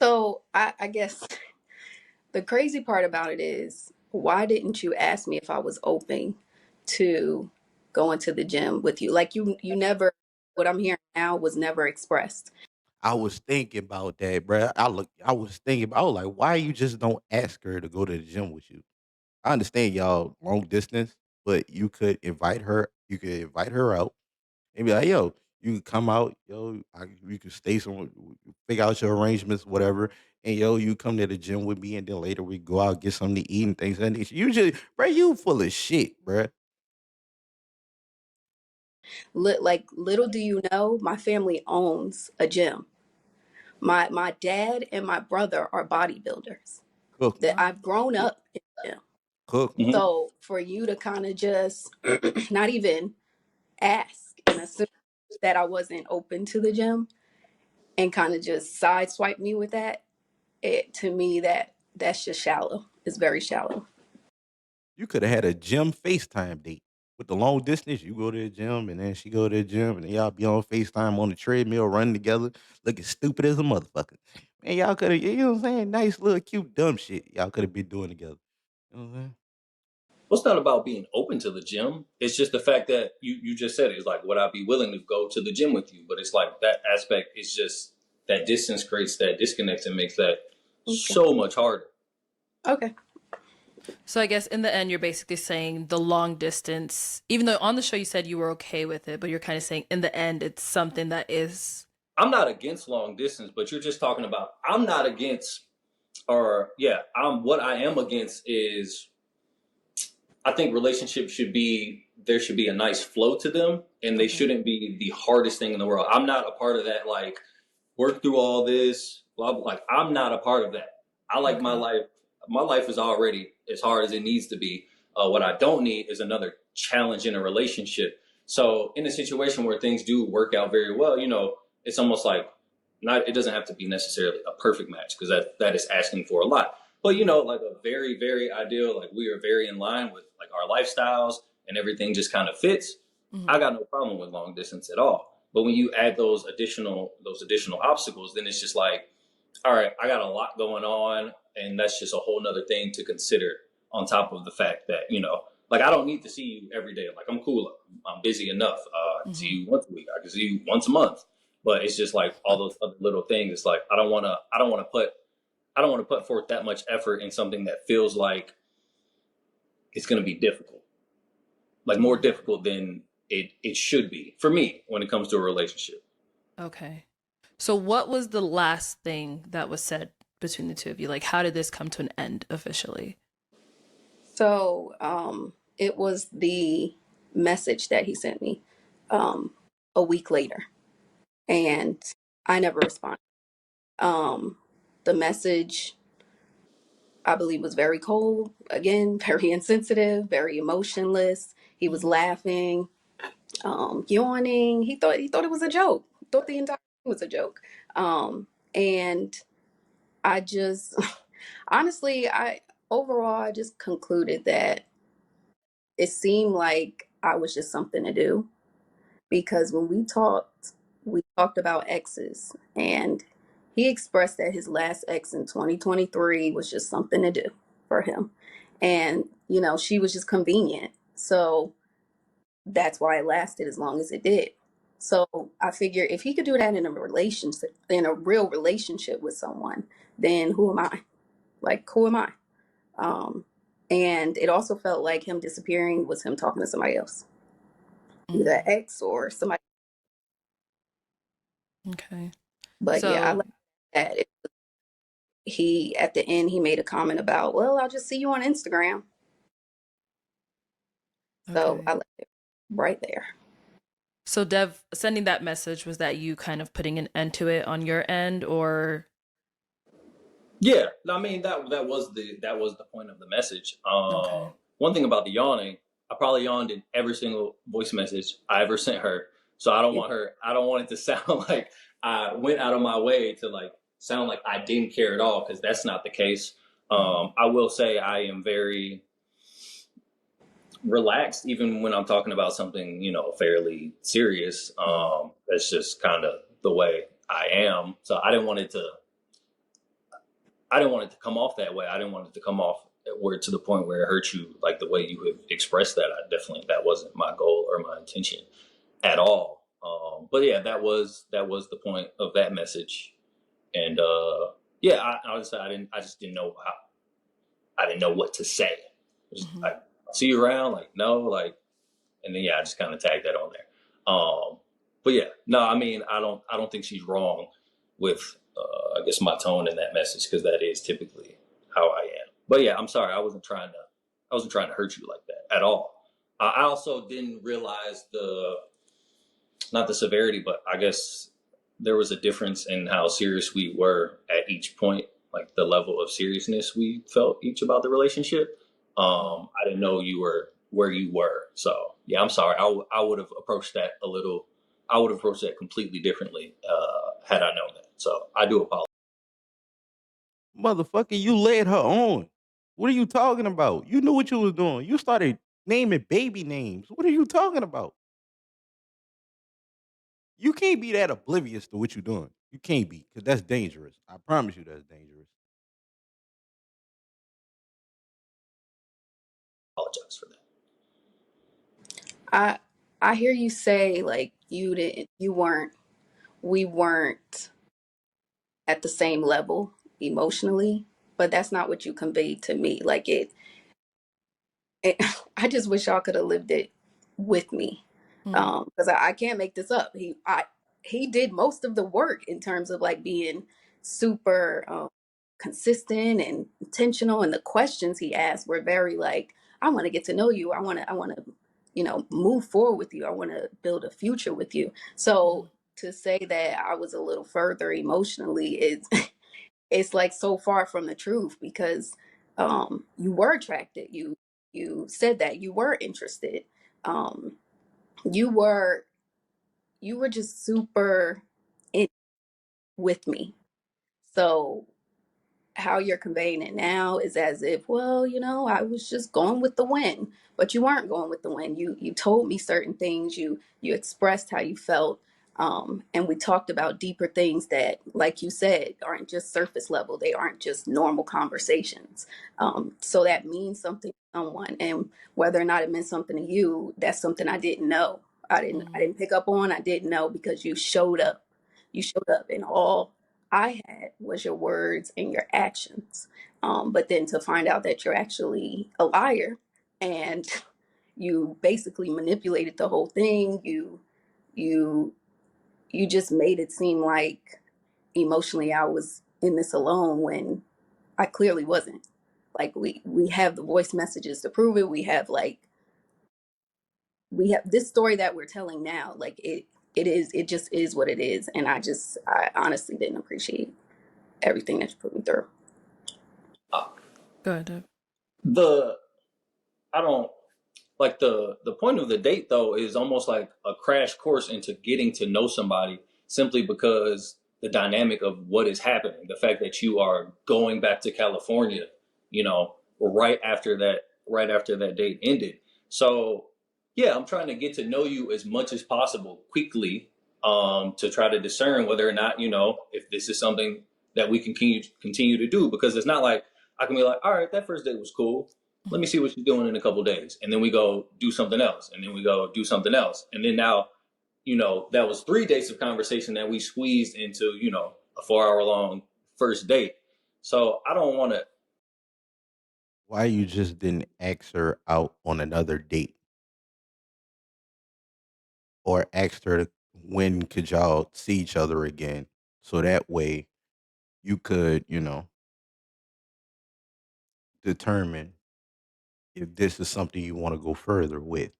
So I guess the crazy part about it is, why didn't you ask me if I was open to going to the gym with you? Like you never, what I'm hearing now was never expressed. I was thinking about that, bro. I was thinking about. I was like, why you just don't ask her to go to the gym with you? I understand y'all long distance, but you could invite her. You could invite her out and be like, yo, you can come out, yo. You can stay somewhere, figure out your arrangements, whatever. And yo, you come to the gym with me, and then later we go out get something to eat and things. And you just, bro, you full of shit, bro. Like little do you know, my family owns a gym. My dad and my brother are bodybuilders. Cook, That I've grown up in the gym. cook. Mm-hmm. So for you to kind of just not even ask and assume that I wasn't open to the gym and kind of just sideswipe me with that, to me that's just shallow. It's very shallow. You could have had a gym FaceTime date. With the long distance, you go to the gym and then she go to the gym and then y'all be on FaceTime on the treadmill running together, looking stupid as a motherfucker. Man, y'all could have, you know what I'm saying? Nice little cute dumb shit y'all could have been doing together. You know what I'm saying? Well, it's not about being open to the gym. It's just the fact that you just said it. It's like, would I be willing to go to the gym with you? But it's like that aspect is just that distance creates that disconnect and makes that so much harder. Okay. So I guess in the end, you're basically saying the long distance, even though on the show you said you were okay with it, but you're kind of saying in the end, it's something that is I'm not against long distance, but you're just talking about, I'm not against, what I am against is, I think relationships there should be a nice flow to them, and they shouldn't be the hardest thing in the world. I'm not a part of that, like, work through all this, blah, blah. Like, I'm not a part of that. I like my life. My life is already as hard as it needs to be. What I don't need is another challenge in a relationship. So in a situation where things do work out very well, it's almost like it doesn't have to be necessarily a perfect match, because that is asking for a lot. But like a very, very ideal, like we are very in line with like our lifestyles and everything just kind of fits. I got no problem with long distance at all. But when you add those additional obstacles, then it's just like, all right, I got a lot going on, and that's just a whole nother thing to consider on top of the fact that, like, I don't need to see you every day. Like, I'm cool. I'm busy enough. I can see you once a week. I can see you once a month. But it's just like all those other little things. It's like, I don't want to put forth that much effort in something that feels like it's going to be difficult, like more difficult than it should be for me when it comes to a relationship. Okay. So what was the last thing that was said between the two of you? Like, how did this come to an end officially? So it was the message that he sent me a week later, and I never responded. The message, I believe, was very cold, again, very insensitive, very emotionless. He was laughing, yawning. He thought it was a joke. He thought the entire thing was a joke. And I just honestly, I just concluded that it seemed like I was just something to do, because when we talked about exes, and he expressed that his last ex in 2023 was just something to do for him. And, she was just convenient. So that's why it lasted as long as it did. So I figure if he could do that in a real relationship with someone, then who am I? Like, who am I? And it also felt like him disappearing was him talking to somebody else, either an ex or somebody. Okay. But yeah, I So like that. At the end, he made a comment about, well, I'll just see you on Instagram. So okay. I left it right there. So Dev, sending that message, was that you kind of putting an end to it on your end, or? Yeah, I mean that was the point of the message. Okay. One thing about the yawning, I probably yawned in every single voice message I ever sent her. So I don't want it to sound like I went out of my way to like sound like I didn't care at all, because that's not the case. I will say I am very relaxed even when I'm talking about something, fairly serious. That's just kind of the way I am. So I didn't want it to come off that way. I didn't want it to come off to the point where it hurt you, like the way you have expressed that. That wasn't my goal or my intention at all. But yeah, that was the point of that message. And honestly, I just didn't know I didn't know what to say. Like, see you around, like, no, like, and then I just kind of tagged that on there. But yeah, no, I mean, I don't think she's wrong with I guess my tone in that message, because that is typically how I am. But yeah, I'm sorry, I wasn't trying to hurt you like that at all. I also didn't realize not the severity, but I guess there was a difference in how serious we were at each point, like the level of seriousness we felt each about the relationship. I didn't know you were where you were. So yeah, I'm sorry. I would have approached that completely differently had I known that. So I do apologize. Motherfucker, you led her on. What are you talking about? You knew what you was doing. You started naming baby names. What are you talking about? You can't be that oblivious to what you're doing. You can't be, because that's dangerous. I promise you that's dangerous. Apologize for that. I hear you say, like, we weren't at the same level emotionally, but that's not what you conveyed to me. Like I just wish y'all could have lived it with me, because I can't make this up. he did most of the work in terms of like being super consistent and intentional, and the questions he asked were very like, I want to get to know you, I want to move forward with you, I want to build a future with you. So to say that I was a little further emotionally is it's like so far from the truth, because you were attracted, you said that you were interested, um you were just super in with me. So how you're conveying it now is as if, well, I was just going with the wind, but you weren't going with the wind. You told me certain things. You expressed how you felt, and we talked about deeper things that, like you said, aren't just surface level. They aren't just normal conversations. So that means something to someone, and whether or not it meant something to you, that's something I didn't know. I didn't pick up on. I didn't know, because you showed up. You showed up, and all I had was your words and your actions. But then to find out that you're actually a liar, and you basically manipulated the whole thing. You you just made it seem like emotionally I was in this alone, when I clearly wasn't. Like we have the voice messages to prove it. We have this story that we're telling now. Like it just is what it is. And I honestly didn't appreciate everything that you put me through. Go ahead, Dev. The I don't like the point of the date though is almost like a crash course into getting to know somebody, simply because the dynamic of what is happening, the fact that you are going back to California, you know, right after that date ended. So yeah, I'm trying to get to know you as much as possible quickly, to try to discern whether or not, if this is something that we can continue to do, because it's not like I can be like, all right, that first date was cool, let me see what you're doing in a couple of days. And then we go do something else. And then we go do something else. And then now, that was 3 days of conversation that we squeezed into, a 4 hour long first date. So I don't want to. Why you just didn't ask her out on another date, or ask her when could y'all see each other again, so that way you could, determine if this is something you want to go further with.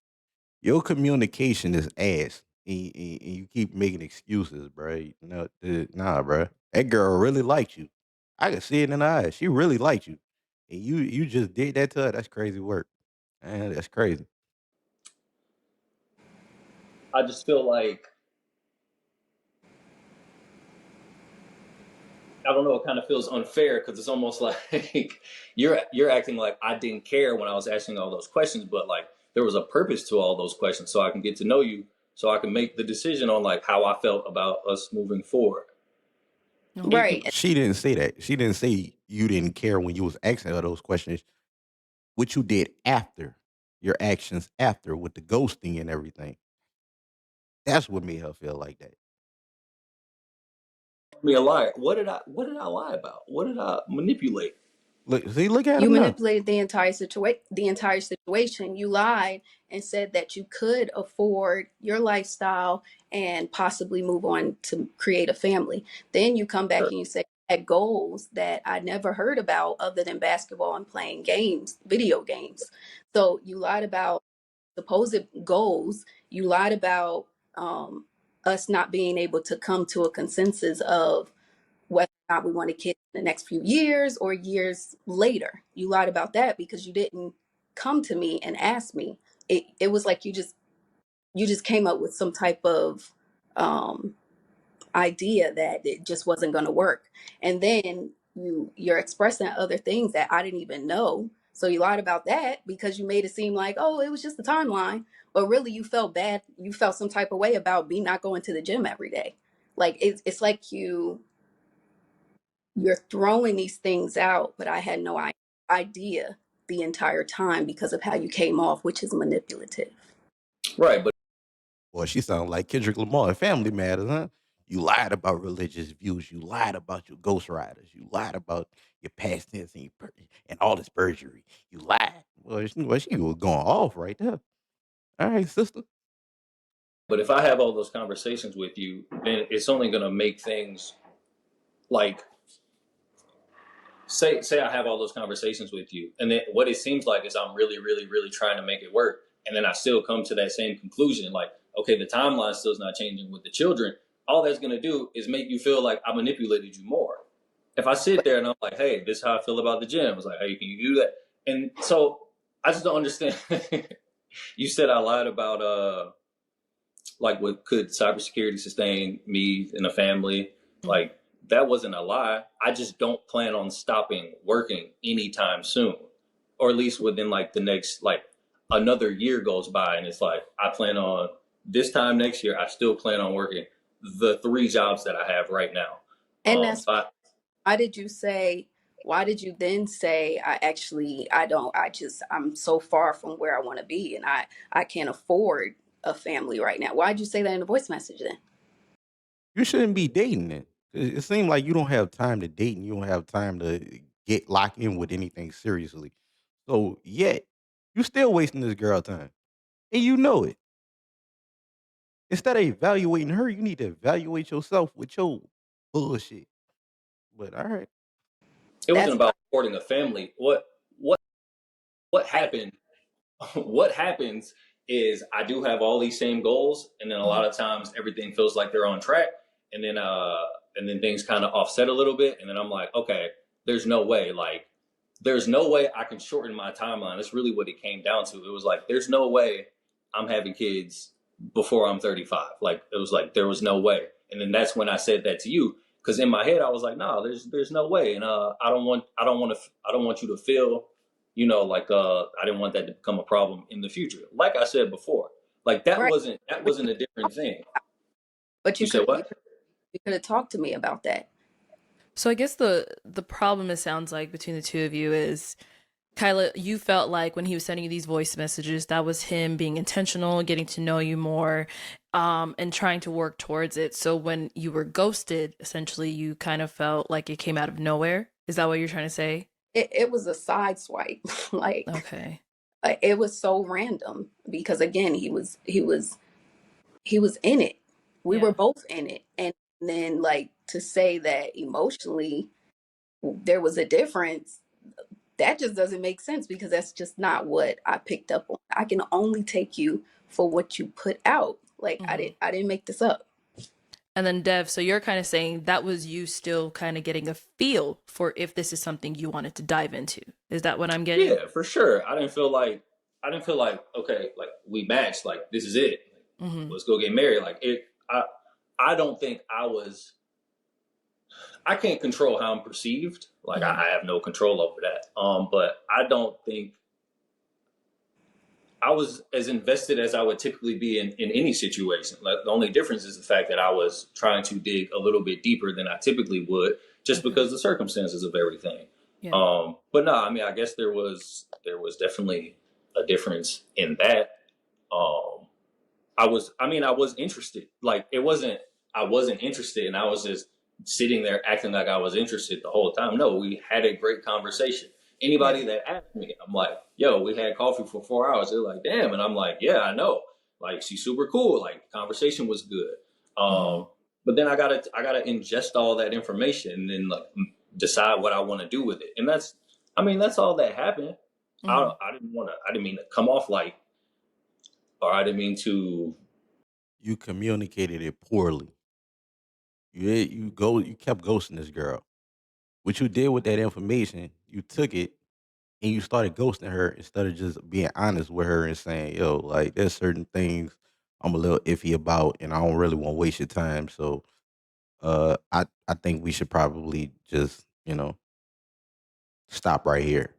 Your communication is ass. And you keep making excuses, bro. No, nah, bro. That girl really liked you. I can see it in her eyes. She really liked you, and you just did that to her. That's crazy work, man. That's crazy. I just feel like, I don't know. It kind of feels unfair because it's almost like you're acting like I didn't care when I was asking all those questions, but like there was a purpose to all those questions, so I can get to know you, so I can make the decision on like how I felt about us moving forward. Right. She didn't say that. She didn't say you didn't care when you was asking her those questions. What you did after, your actions after, with the ghosting and everything. That's what made her feel like that. Me a liar. What did I lie about? What did I manipulate? Look at You him now. manipulated the entire situation. You lied and said that you could afford your lifestyle and possibly move on to create a family. Then you come back and you say you had goals that I never heard about other than basketball and playing games, video games. So you lied about supposed goals. You lied about us not being able to come to a consensus of whether or not we wanted kids in the next few years or years later. You lied about that because you didn't come to me and ask me. It was like you just came up with some type of um, idea that it just wasn't going to work, and then you're expressing other things that I didn't even know. So you lied about that because you made it seem like, oh, it was just a timeline, but really you felt bad. You felt some type of way about me not going to the gym every day. Like it's like you're throwing these things out, but I had no idea the entire time because of how you came off, which is manipulative. Right, but Boy, she sounded like Kendrick Lamar in Family Matters, huh? You lied about religious views. You lied about your ghostwriters. You lied about your past tense and all this perjury. You lied. Well, she was going off right there. All right, sister. But if I have all those conversations with you, then it's only going to make things like, say I have all those conversations with you, and then what it seems like is I'm really, really, really trying to make it work, and then I still come to that same conclusion, like, okay, the timeline still's not changing with the children. All that's going to do is make you feel like I manipulated you more. If I sit there and I'm like, hey, this is how I feel about the gym, it's like, hey, can you do that? And so I just don't understand. You said I lied about like, what could cybersecurity sustain me and a family? Like, that wasn't a lie. I just don't plan on stopping working anytime soon, or at least within like the next, like, another year goes by and it's like, I plan on this time next year, I still plan on working the 3 jobs that I have right now. And that's So why did you say, why did you then say, I'm so far from where I want to be and I can't afford a family right now? Why'd you say that in the voice message then? You shouldn't be dating it. It seems like you don't have time to date and you don't have time to get locked in with anything seriously. So yet you still wasting this girl time. And you know it. Instead of evaluating her, you need to evaluate yourself with your bullshit. But all right. it wasn't That's about supporting a family. What happened? What happens is I do have all these same goals, and then a lot of times everything feels like they're on track, and then things kind of offset a little bit, and then I'm like, okay, there's no way, I can shorten my timeline. That's really what it came down to. It was like, there's no way I'm having kids before I'm 35. Like, it was like, there was no way. And then that's when I said that to you, because in my head I was like, no, there's no way, and I don't want you to feel, like, I didn't want that to become a problem in the future. Like I said before, like, that right. wasn't a different thing. But You said what? you could have talked to me about that. So I guess the problem, it sounds like, between the two of you is, Kylah, you felt like when he was sending you these voice messages, that was him being intentional, getting to know you more, and trying to work towards it. So when you were ghosted, essentially, you kind of felt like it came out of nowhere. Is that what you're trying to say? It was a side swipe. Like, Okay. it was so random because again, he was in it. We Yeah. were both in it. And then, like, to say that emotionally there was a difference, that just doesn't make sense because that's just not what I picked up on. I can only take you for what you put out. Like, I didn't make this up. And then Dev, so you're kind of saying that was you still kind of getting a feel for if this is something you wanted to dive into. Is that what I'm getting? Yeah, for sure. I didn't feel like, okay, like, we matched, like, this is it. Let's go get married. Like, I don't think I can't control how I'm perceived. Like, I have no control over that. But I don't think I was as invested as I would typically be in any situation. Like, the only difference is the fact that I was trying to dig a little bit deeper than I typically would, just because of the circumstances of everything. Yeah. But no, I mean, I guess there was definitely a difference in that. I was interested. Like, I wasn't interested, and I was just sitting there acting like I was interested the whole time. No, we had a great conversation. Anybody that asked me, I'm like, yo, we had coffee for 4 hours. They're like, damn. And I'm like, yeah, I know. Like, she's super cool. Like, conversation was good. But then I gotta ingest all that information and then, like, decide what I want to do with it. And that's all that happened. I didn't mean to come off like, or I didn't mean to. You communicated it poorly. You kept ghosting this girl. What you did with that information, you took it and you started ghosting her instead of just being honest with her and saying, yo, like, there's certain things I'm a little iffy about and I don't really want to waste your time. So I think we should probably just, stop right here.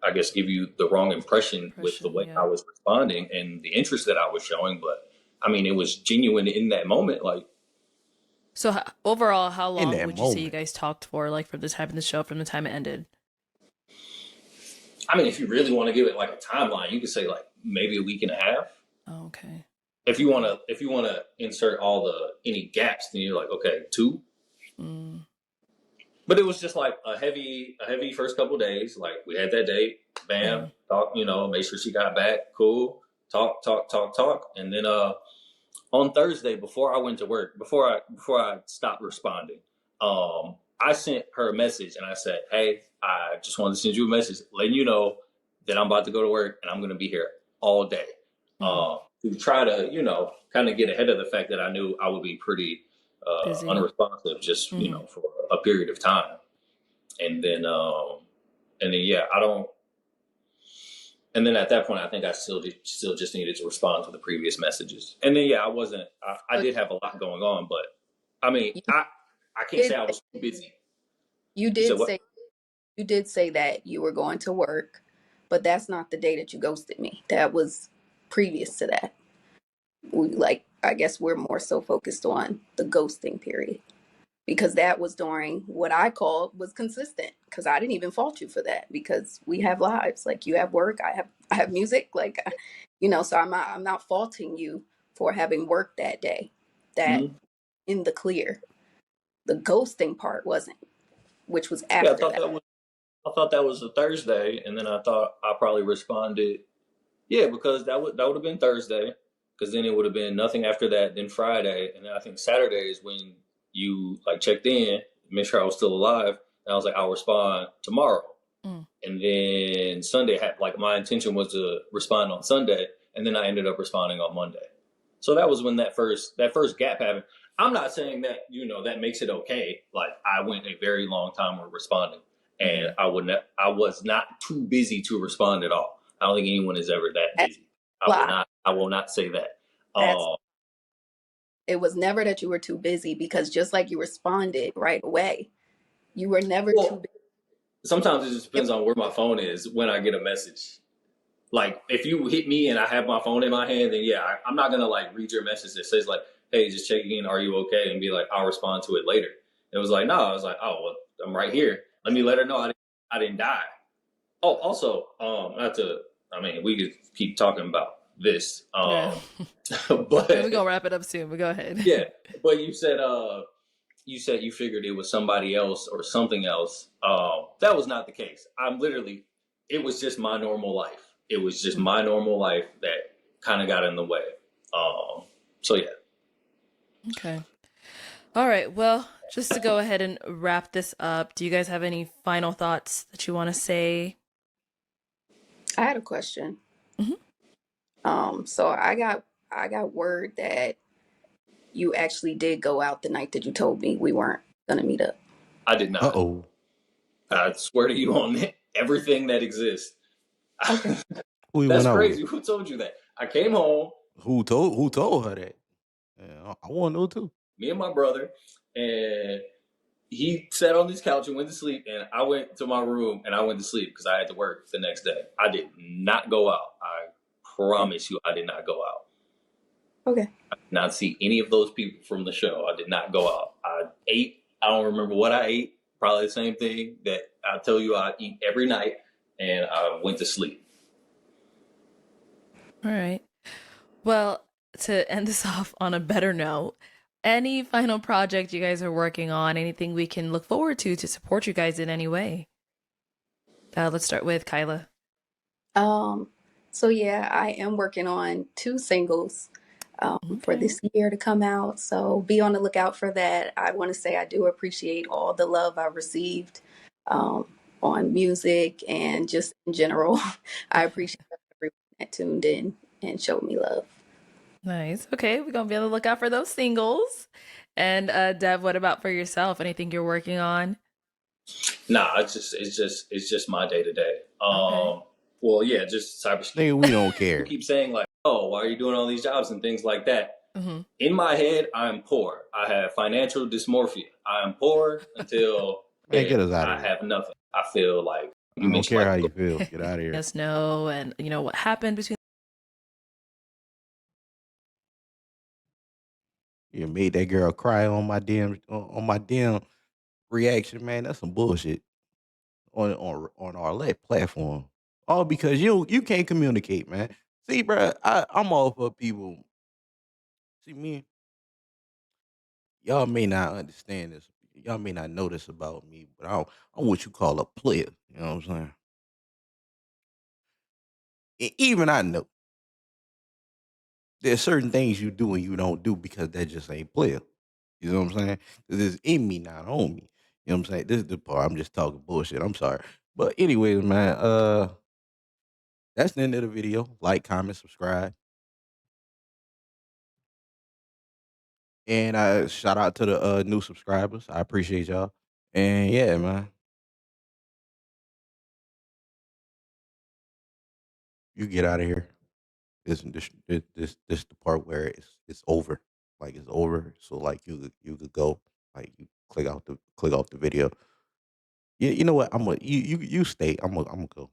I guess, give you the wrong impression with the way yeah. I was responding and the interest that I was showing. But I mean, it was genuine in that moment. Like, So overall, how In long that would you say you moment. guys talked for, like, from the time of the show, from the time it ended? I mean, if you really want to give it like a timeline, you could say like maybe a week and a half. Oh, okay. If you want to insert any gaps, then you're like, okay, 2. But it was just like a heavy first couple of days. Like, we had that date, bam, talk, make sure she got back, cool, talk, and then on Thursday before I went to work, before I stopped responding, I sent her a message and I said, "Hey, I just wanted to send you a message letting you know that I'm about to go to work and I'm going to be here all day." To try to, kind of get ahead of the fact that I knew I would be pretty Busy. unresponsive just, for a period of time. And then, yeah, I don't. And then at that point, I think I still just needed to respond to the previous messages. And then, yeah, I wasn't. I did have a lot going on, but I mean, You I can't say I was too busy. you You said did what? say you did say that you were going to work, but that's not the day that you ghosted me. That was previous to that. I guess we're more so focused on the ghosting period because that was during what I called was consistent because I didn't even fault you for that because we have lives. Like you have work, I have music, so I'm not faulting you for having work that day. That Mhm. in the clear. The ghosting part wasn't, which was Yeah, after that. I thought that was a Thursday, and then I thought I probably responded. Yeah, because that would have been Thursday, because then it would have been nothing after that. Then Friday, and then I think Saturday is when you like checked in, make sure I was still alive, and I was like, I'll respond tomorrow. Mm. And then Sunday had like my intention was to respond on Sunday, and then I ended up responding on Monday. So that was when that first gap happened. I'm not saying that that makes it okay. Like I went a very long time with responding, and I was not too busy to respond at all. I don't think anyone is ever that That's busy. a lie. I will not say that. That's Uh, it was never that you were too busy because just like you responded right away, you were never too well, busy. sometimes it just depends on where my phone is when I get a message. Like if you hit me and I have my phone in my hand, then yeah, I'm not gonna like read your message that says like, "Hey, just checking in, are you okay?" and be like, "I'll respond to it later." It was like, no, I was like, "Oh, well, I'm right here. Let me let her know I didn't die." Oh, also, not to, I mean, we could keep talking about this, Yeah. but We're gonna wrap it up soon, but go ahead. yeah, but you said you figured it was somebody else or something else. That was not the case. It was just my normal life. It was just my normal life that kind of got in the way. So yeah. Okay. All right. Well, just to go ahead and wrap this up, do you guys have any final thoughts that you want to say? I had a question. Mhm. So I got word that you actually did go out the night that you told me we weren't gonna meet up. I did not. Uh-oh. I swear to you on everything that exists. Okay. Who you That's went out with? crazy. Who told you that? I came home, Who told her that? Yeah, I want to know too. me and my brother, and he sat on this couch and went to sleep, and I went to my room and I went to sleep because I had to work the next day. I did not go out. I promise you, I did not go out. Okay. I did not see any of those people from the show. I did not go out. I ate. I don't remember what I ate. Probably the same thing that I tell you I eat every night, and I went to sleep. All right. Well, to end this off on a better note, any final project you guys are working on, anything we can look forward to support you guys in any way? Let's start with Kylah. So yeah, I am working on 2 singles for Okay. this year to come out. So be on the lookout for that. I want to say I do appreciate all the love I've received um, on music and just in general. I appreciate everyone that tuned in and showed me love. Nice. Okay, we're gonna be on the lookout for those singles. And Dev, what about for yourself? Anything you're working on? Nah, it's just my day to day. Okay. Well, yeah, just cybersecurity. Nigga, we don't People care. keep saying like, "Oh, why are you doing all these jobs and things like that?" Mm-hmm. In my head, I'm poor. I have financial dysmorphia. I am poor until Man, get us out I of here. have nothing. I feel like you I don't mentioned care like how you feel. Get out of here. Yes, no, and what happened between. You made that girl cry on my damn reaction, man. That's some bullshit on Arlette platform. All because you can't communicate, man. See, bro, I'm all for people. See me, y'all may not understand this. Y'all may not know this about me, but I'm what you call a player. You know what I'm saying? Even I know. There's certain things you do and you don't do because that just ain't player. You know what I'm saying? 'Cause it's in me, not on me. You know what I'm saying? This is the part I'm just talking bullshit. I'm sorry. But anyways, man, that's the end of the video. Like, comment, subscribe. And shout out to the new subscribers. I appreciate y'all. And yeah, man. You get out of here. This the part where it's over. Like it's over. So like you could go. Like you click off the video. You know what? You stay. I'm gonna go.